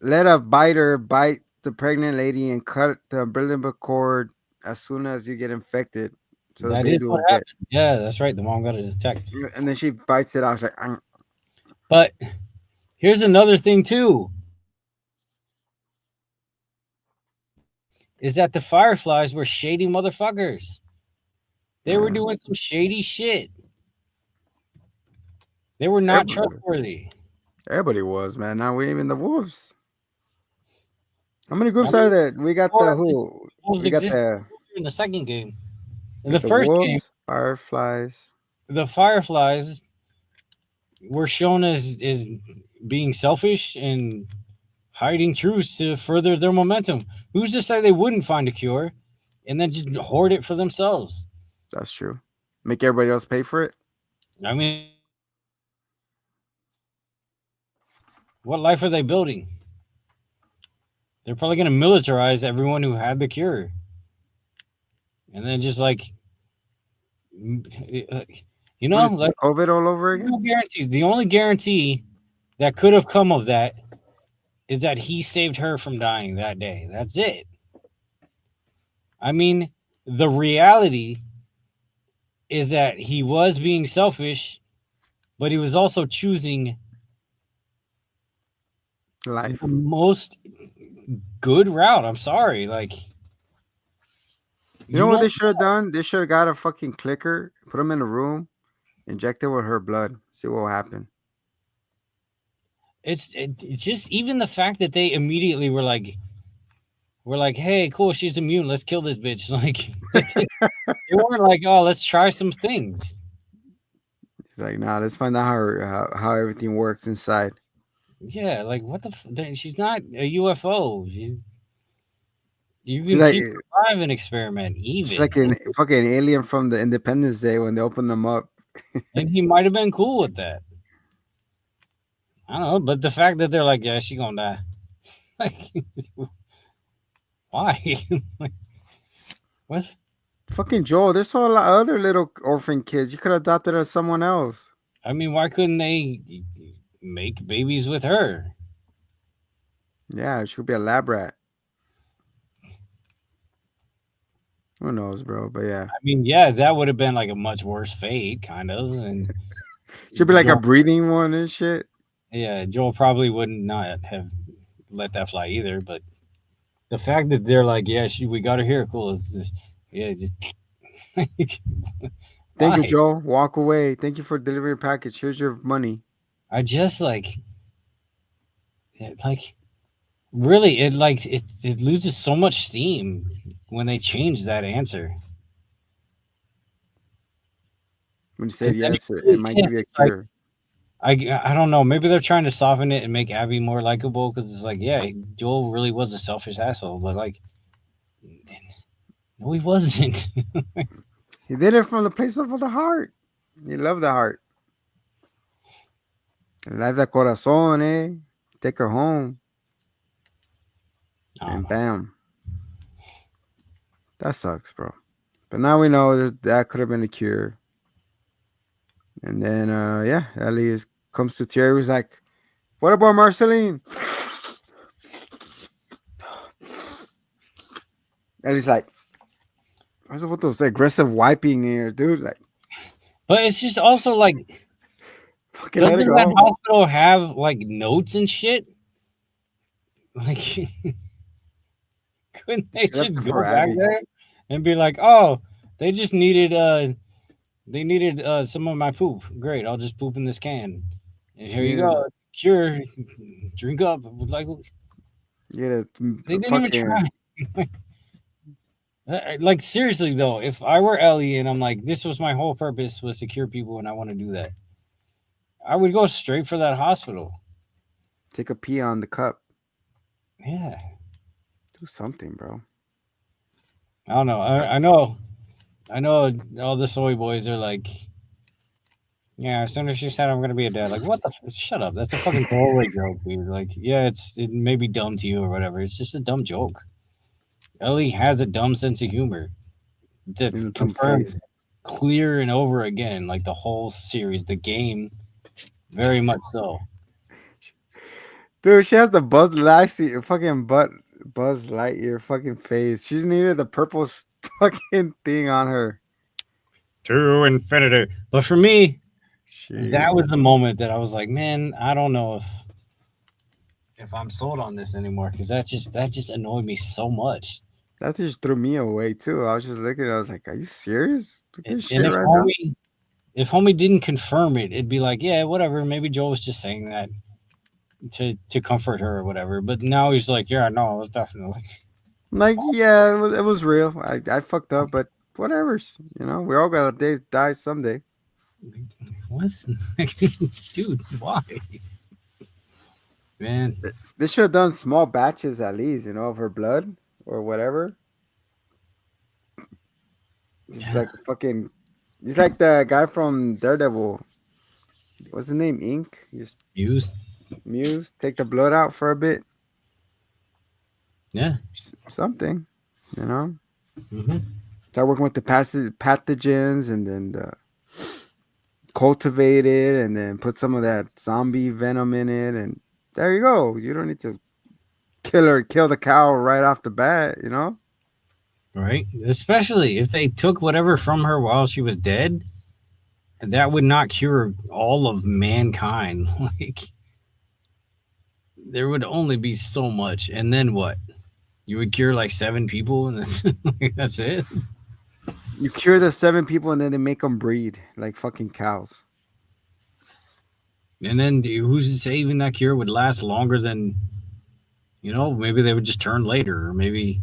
a biter bite the pregnant lady and cut the umbilical cord as soon as you get infected, so the That is baby what will get. happened. Yeah, that's right. The mom got attacked. And then she bites it off. She's like, But here's another thing too: is that the Fireflies were shady motherfuckers. They were doing some shady shit. They were not everybody, trustworthy. everybody was, man. Now we even the wolves. How many I groups are mean, there? We got the before who? wolves We got existed the in the second game. In we got the the first game, wolves, fireflies. the Fireflies were shown as being selfish and hiding truths to further their momentum. Who's to say they wouldn't find a cure and then just hoard it for themselves? That's true. Make everybody else pay for it. I mean, what life are they building? They're probably going to militarize everyone who had the cure. And then just like, you What know, is like COVID all over no again? guarantees. The only guarantee that could have come of that is that he saved her from dying that day. That's it. I mean, the reality is that he was being selfish, but he was also choosing Life. the most good route. I'm sorry. Like, You know you what they don't, should have done? They should have got a fucking clicker, put him in a room, inject it with her blood, see what will happen. it's just even the fact that they immediately were like, hey, cool, she's immune. Let's kill this bitch. Like, they weren't like, oh, let's try some things. He's like, nah, let's find out how everything works inside. Yeah, like what the? She's not a UFO. You She's can like keep her alive and experiment, she's even. like an fucking alien from the Independence Day when they open them up. And he might have been cool with that. I don't know, but the fact that they're like, yeah, she gonna die. Like, why? Like, what? Fucking Joel, there's so a lot of other little orphan kids. You could have adopted as someone else. I mean, why couldn't they make babies with her? Yeah, she could be a lab rat. Who knows, bro? But yeah, I mean, yeah, that would have been like a much worse fate, kind of. And she'd be like a Joel, breathing one and shit. yeah, Joel probably wouldn't not have let that fly either. But the fact that they're like, yeah, we got her here, cool. It's just, yeah, just, Thank you, Why? Joe. Walk away. Thank you for delivering your package. Here's your money. I just like really it loses so much steam when they change that answer. When you said Because then it yes, it really might is. give you a It's like cure. I don't know. Maybe they're trying to soften it and make Abby more likable. Because it's like, yeah, Joel really was a selfish asshole, but like, no, he wasn't. He did it from the place of the heart. You love the heart. Love the corazón, eh? Take her home. I don't And know. bam. That sucks, bro. But now we know that could have been a cure. And then, yeah, Ellie comes to Terry. He's like, what about Marceline? Ellie's like, what's with those aggressive wiping here, dude? Like, But it's just also like, fucking let it doesn't that go. hospital have like notes and shit? Like, couldn't they She left just it go for back Abby. there and be like, oh, they just needed they needed some of my poop. Great, I'll just poop in this can. And here She you needs, go. Cure. Drink up. Like you get they a didn't even fucking, try. Like seriously though, if I were Ellie and I'm like, this was my whole purpose was to cure people and I want to do that, I would go straight for that hospital. take a pee on the cup. Yeah. Do something, bro. I don't know. I know all the soy boys are like, yeah, as soon as she said I'm gonna be a dad, like what the shut up. That's a fucking throwaway joke, dude. Like, yeah, it may be dumb to you or whatever. It's just a dumb joke. Ellie has a dumb sense of humor. That's In the dumb confirmed face. clear and over again, like the whole series, the game, very much so. Dude, she has the Buzz Lightyear fucking face. She needed the purple fucking thing on her. To infinity. But for me, that Shit. was the moment that I was like, man, I don't know if I'm sold on this anymore because that just annoyed me so much. That just threw me away too. I was just looking, I was like, are you serious with this And shit right now? if homie didn't confirm it, it'd be like, yeah, whatever. Maybe Joel was just saying that to comfort her or whatever. But now he's like, yeah, no, it was definitely Like, yeah, it was real. I fucked up, but whatever's. We all gotta die someday. what, dude? Why, man? They should have done small batches at least, of her blood or whatever. Just Yeah, like just like the guy from Daredevil. What's his name? Ink. Just views. Muse. Take the blood out for a bit. Yeah. Something. You know. Hmm. Start working with the pathogens, and then cultivate it, and then put some of that zombie venom in it, and there you go. You don't need to kill the cow right off the bat. Right. Especially if they took whatever from her while she was dead, that would not cure all of mankind. Like there would only be so much, and then what? You would cure like 7 people, and that's, like, that's it. You cure the 7 people, and then they make them breed like fucking cows. And then who's to say even that cure would last longer than maybe they would just turn later, or maybe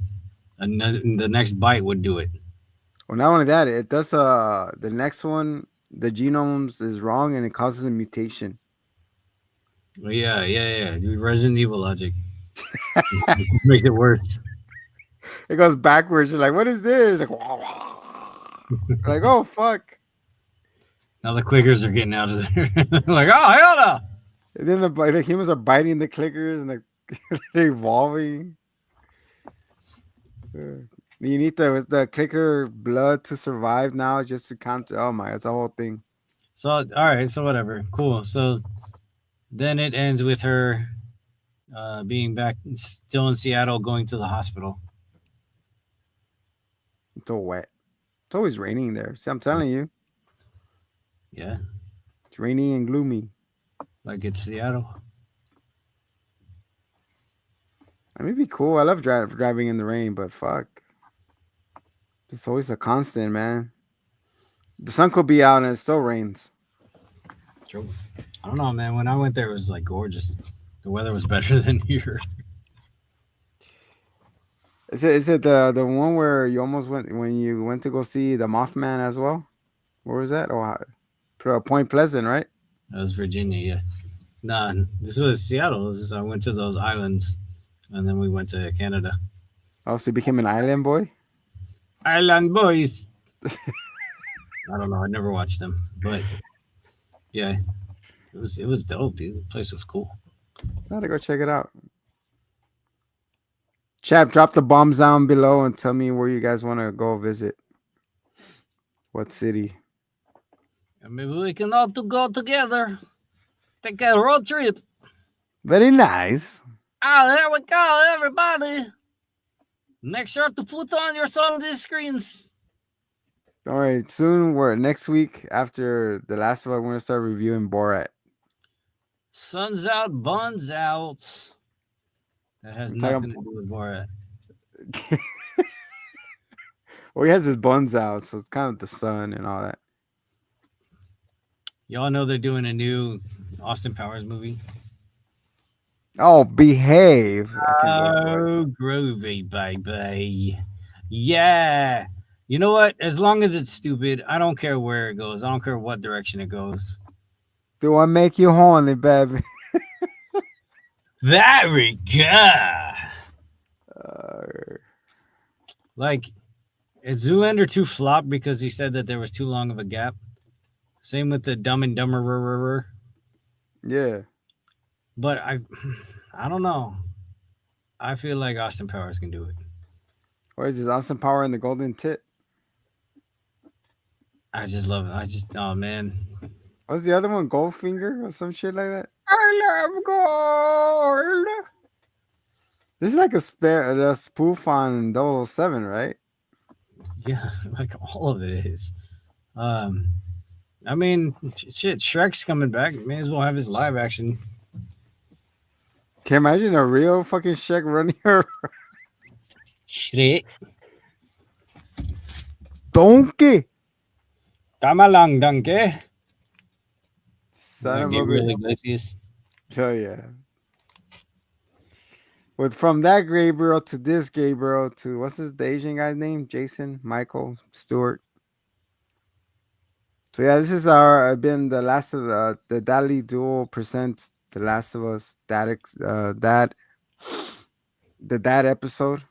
the next bite would do it. Well, not only that, it does. The next one, the genomes is wrong, and it causes a mutation. Well, yeah, yeah, yeah. Do Resident Evil logic makes it worse. It goes backwards. You're like, what is this? Like, like, oh fuck. Now the clickers are getting out of there. Like, oh hell no! And then the humans are biting the clickers, and they're evolving. You need the clicker blood to survive now, just to counter. Oh my, it's a whole thing. So all right, so whatever, cool. So then it ends with her being back, still in Seattle, going to the hospital. It's all wet. It's always raining there. See, I'm telling you, Yeah, it's rainy and gloomy. like it's Seattle. I mean, it'd be cool. I love driving in the rain, but fuck. It's always a constant, man. The sun could be out and it still rains. True. I don't know, man. When I went there, it was like gorgeous. The weather was better than here. Is it the one where you almost went when you went to go see the Mothman as well? Where was that? Oh, Point Pleasant, right? That was Virginia, yeah. Nah, this was Seattle. I went to those islands, and then we went to Canada. Oh, so you became an island boy. Island Boys. I don't know. I never watched them, but yeah, it was dope, dude. The place was cool. Gotta go check it out. Chap, drop the bombs down below and tell me where you guys want to go visit. What city? And maybe we can all to go together, take a road trip. Very nice. Ah, there we go, everybody. Make sure to put on your Sunday screens. All right, soon we're next week after The Last of Us, we're gonna start reviewing Borat. Sun's out, buns out. That has We're nothing talking. to do with Borat. Well, he has his buns out, so it's kind of the sun and all that. Y'all know they're doing a new Austin Powers movie. Oh, behave! I can't do his voice. Oh, groovy, baby. Yeah. You know what? As long as it's stupid, I don't care where it goes. I don't care what direction it goes. Do I make you horny, baby? There we go. Uh, Like, is Zoolander 2 flop because he said that there was too long of a gap? Same with the Dumb and Dumber. yeah. But I don't know. I feel like Austin Powers can do it. Or is this Austin Power and the Golden Tit? I just love it. Oh man. What's the other one? Goldfinger or some shit like that? I love gold. This is like the spoof on 007, right? Yeah, like all of it is. Um, I mean, shit, Shrek's coming back. May as well have his live action. Can you imagine a real fucking Shrek running her Shrek, donkey? come along, donkey. Son of a Gabriel bitch. Iglesias. Oh yeah. With from that Gabriel to this Gabriel to what's the Asian guy's name? Jason, Michael, Stewart. So yeah, this is our been the last of the Dali Duel presents The Last of Us that the dad episode.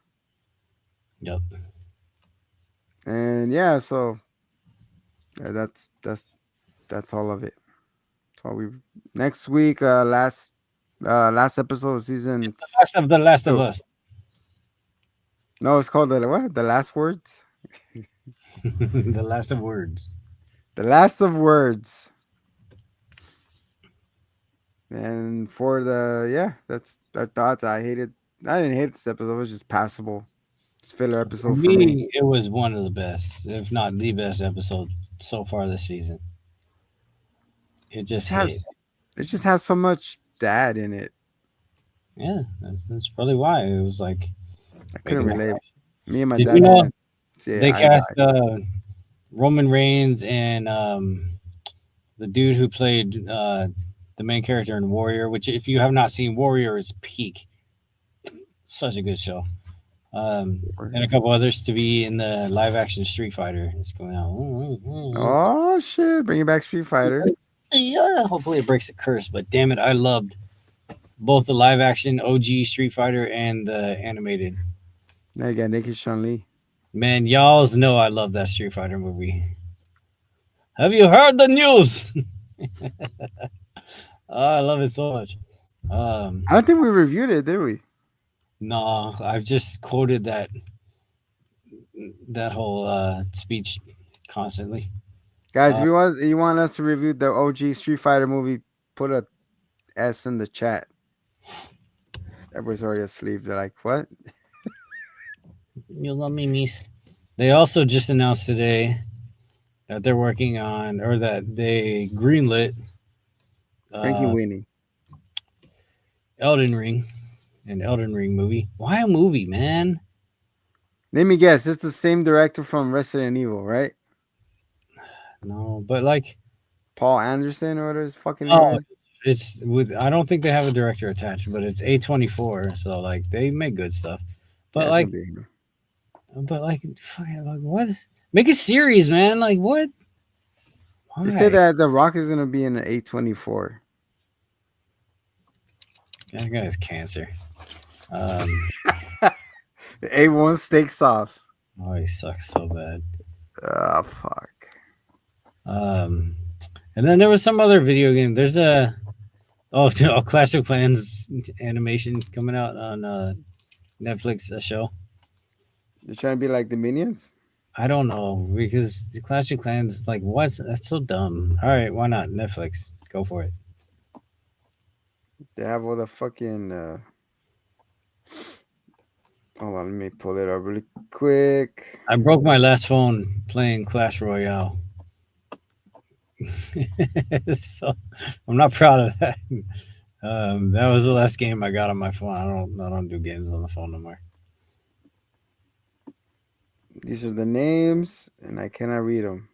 Yep. And yeah, so yeah, that's all of it. So we next week last episode of season It's the last of the Last of 2. Us. No, it's called the what? The Last Words. The last of words. The Last of Words. And for the yeah, that's our thoughts. I didn't hate this episode. It was just passable. It's filler For episode for me. me, it was one of the best, if not the best episode so far this season. It just Just has hit. it just has so much dad in it. Yeah, that's probably why it was like I couldn't making that. relate. Me and my Did you dad know didn't see they eye to cast eye. Roman Reigns and the dude who played the main character in Warrior, which if you have not seen Warrior, is peak. Such a good show. And a couple others to be in the live action Street Fighter. It's going out. Oh shit! Bringing back Street Fighter. Yeah, hopefully it breaks a curse. But damn it, I loved both the live action OG Street Fighter and the animated. Now you got Nikki Chun Li. Man, y'all's know I love that Street Fighter movie. Have you heard the news? Oh, I love it so much. I don't think we reviewed it, did we? No, I've just quoted that whole speech constantly. Guys, Uh, if you want us to review the OG Street Fighter movie, put a S in the chat. Everybody's already asleep. They're like, what? you love me, niece. They also just announced today that they're working on, or that they greenlit Frankie uh, Winnie. Elden Ring, an Elden Ring movie. Why a movie, man? Let me guess. It's the same director from Resident Evil, right? No, but like, Paul Anderson or whatever his fucking name oh, is. it's with. I don't think they have a director attached, but it's A24, so like they make good stuff. But Yeah, it's gonna like, be him. fucking, like what? Make a series, man. Like what? They say Why? that The Rock is gonna be in an A24. That guy has cancer. Um, A1 steak sauce. oh, he sucks so bad. Ah, fuck. Um, and then there was some other video game. There's a a Clash of Clans animation coming out on Netflix. A show. They're trying to be like the Minions. I don't know because the Clash of Clans, like, what's that's so dumb. All right, why not Netflix? Go for it. They have all the fucking. Hold on, let me pull it up really quick. I broke my last phone playing Clash Royale, so I'm not proud of that. That was the last game I got on my phone. I don't do games on the phone no more. These are the names, and I cannot read them.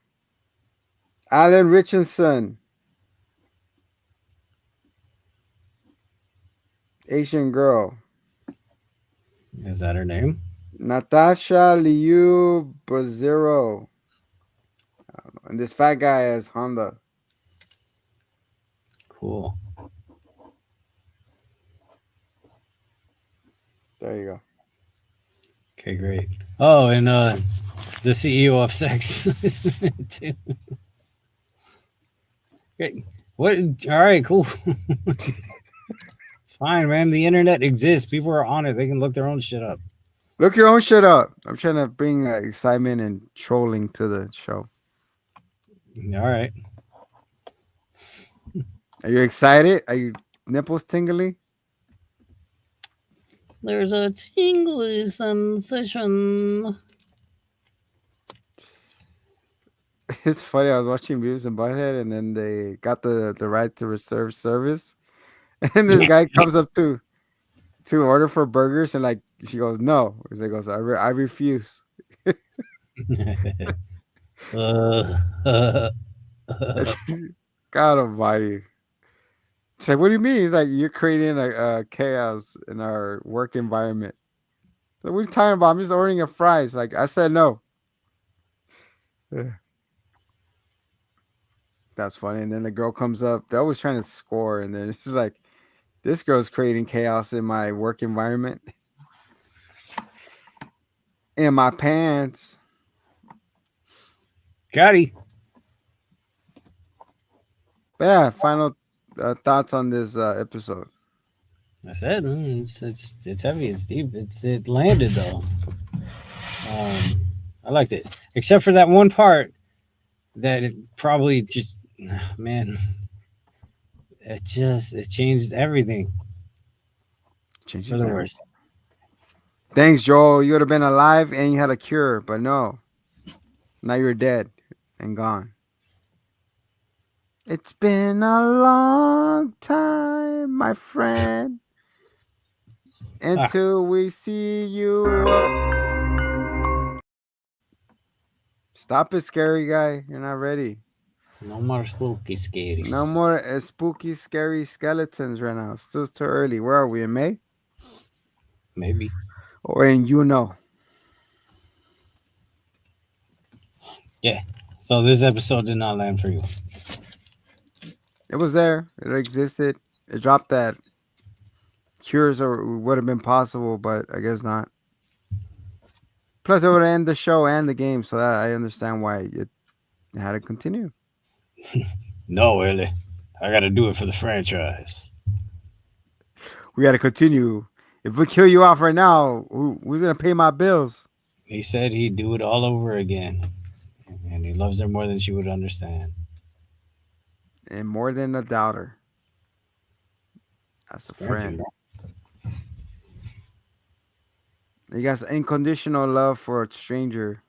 Alan Richardson, Asian girl. Is that her name? Natasha Liu Brazero. And this fat guy is Honda. Cool. There you go. Okay, great. Oh, and the CEO of Sex too. Great. What? All right, cool. It's fine, man. The internet exists. People are on it. They can look their own shit up. Look your own shit up. I'm trying to bring excitement and trolling to the show. All right. Are you excited? Are you nipples tingly? There's a tingly sensation. It's funny. I was watching Beavis and Butthead, and then they got the right to reserve service, and this guy comes up to order for burgers, and like she goes, "No," he goes, I refuse." uh, God Almighty. She's like, "What do you mean?" He's like, "You're creating a chaos in our work environment." So what are you talking about? I'm just ordering a fries. Like I said, no. Yeah, that's funny. And then the girl comes up. They're always trying to score, and then it's just like, this girl's creating chaos in my work environment. In my pants. Gotti. But yeah, final thoughts on this episode. I said it's heavy. It's deep. It landed though. I liked it, except for that one part that it probably just man, it changed everything for Changes the everything. worst. Thanks, Joel. You would have been alive and you had a cure, but no. Now you're dead and gone. It's been a long time, my friend, Ah, until we see you. Stop it, scary guy. You're not ready. no more spooky No scaries. more spooky, scary skeletons right now. Still too early. Where are we, in May? Maybe. Or in you know? Yeah. So this episode did not land for you. It was there. It existed. It dropped that cures or would have been possible, but I guess not. Plus, it would end the show and the game, so that I understand why it had to continue. No, Ellie. I got to do it for the franchise. We got to continue. If we kill you off right now, who's gonna pay my bills? He said he'd do it all over again, and he loves her more than she would understand. And more than a doubter, that's a Fancy, friend. bro. You got unconditional love for a stranger.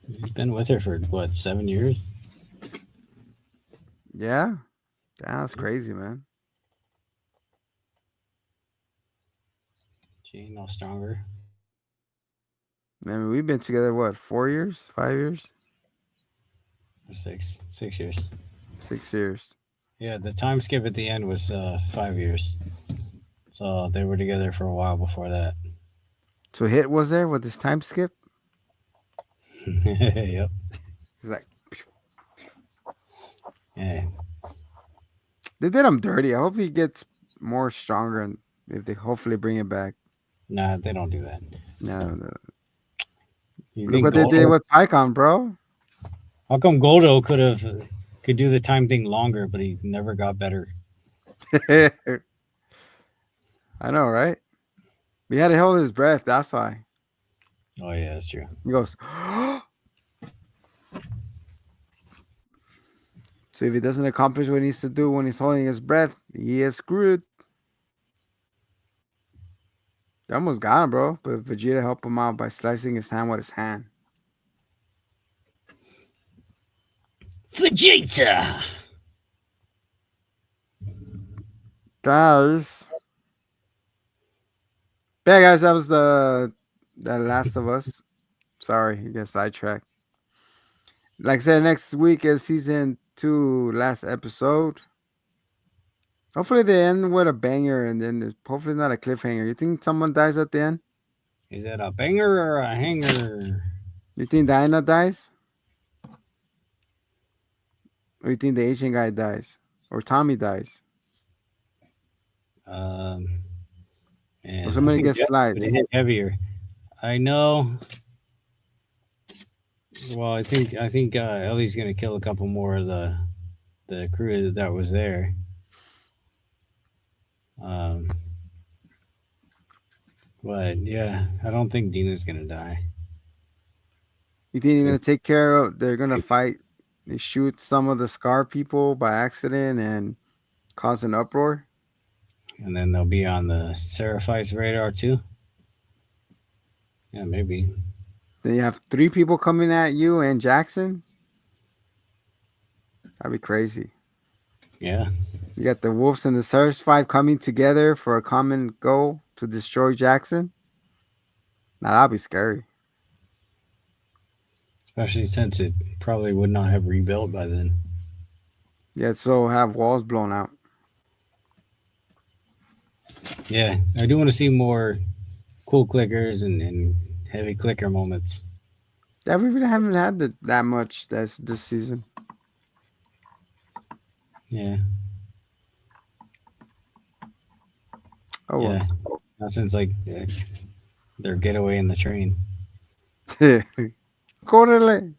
He's been with her for what, 7 years? Yeah, that's crazy, man. She ain't no stronger. I mean, we've been together, what, 4 years? 5 years? Or 6 years. 6 years. Yeah, the time skip at the end was 5 years. So they were together for a while before that. So Hit was there with this time skip? Yep. He's like, Yeah. they did him dirty. I hope he gets more stronger and if they hopefully bring it back. Nah, they don't do that. No. You Look think what they did Goldo? with Pycon, bro. How come Goldo could do the time thing longer, but he never got better? I know, right? We had to hold his breath. That's why. Oh yeah, that's true. He goes, so if he doesn't accomplish what he needs to do when he's holding his breath, he is screwed. They almost got him, bro. But Vegeta helped him out by slicing his hand with his hand. Vegeta. Guys. Yeah, guys, that was the Last of Us. Sorry, you got sidetracked. Like I said, next week is season 2, last episode. Hopefully they end with a banger and then hopefully not a cliffhanger. You think someone dies at the end? Is that a banger or a hanger? You think Diana dies? Or you think the Asian guy dies? Or Tommy dies? Um, and Or somebody I think gets sliced? they hit heavier. I know. Well, I think Ellie's gonna kill a couple more of the crew that was there. Um, but yeah, I don't think Dina's gonna die. You think they're gonna take care of? They're gonna fight. They shoot some of the Scar people by accident and cause an uproar. And then they'll be on the Seraphice radar too. Yeah, maybe. Then you have 3 people coming at you and Jackson. That'd be crazy. Yeah. You got the Wolves and the Surge 5 coming together for a common goal to destroy Jackson. Now that'd be scary. Especially since it probably would not have rebuilt by then. Yeah, so have walls blown out. Yeah, I do want to see more cool clickers and heavy clicker moments. Yeah, we really haven't had that much this season. Yeah. Oh well. Yeah. Not since like their getaway in the train. Correle.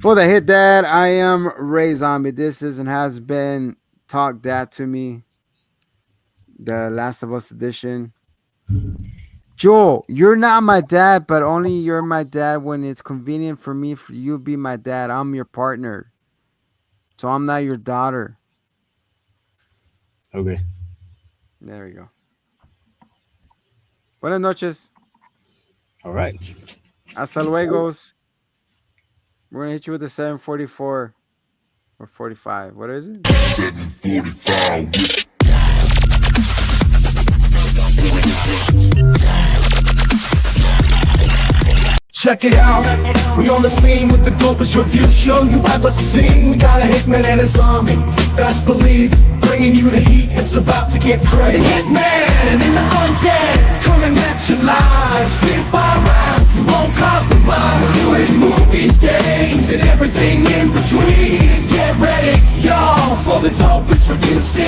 For the Hit Dad, I am Ray Zombie. This is and has been Talk Dad to Me, the Last of Us edition. Joel, you're not my dad, but only you're my dad when it's convenient for me for you to be my dad. I'm your partner. So I'm not your daughter. Okay. There we go. Buenas noches. All right. Hasta luego. We're going to hit you with the 744 or 45. What is it? 745. Check it out, we on the scene with the dopest review show you ever seen. We got a Hitman and a zombie, best believe, bringing you the heat, it's about to get crazy. The Hitman and the undead, coming at you live. Spin 5 rounds, we won't compromise. We're doing movies, games, and everything in between. Get ready, y'all, for the dopest review scene.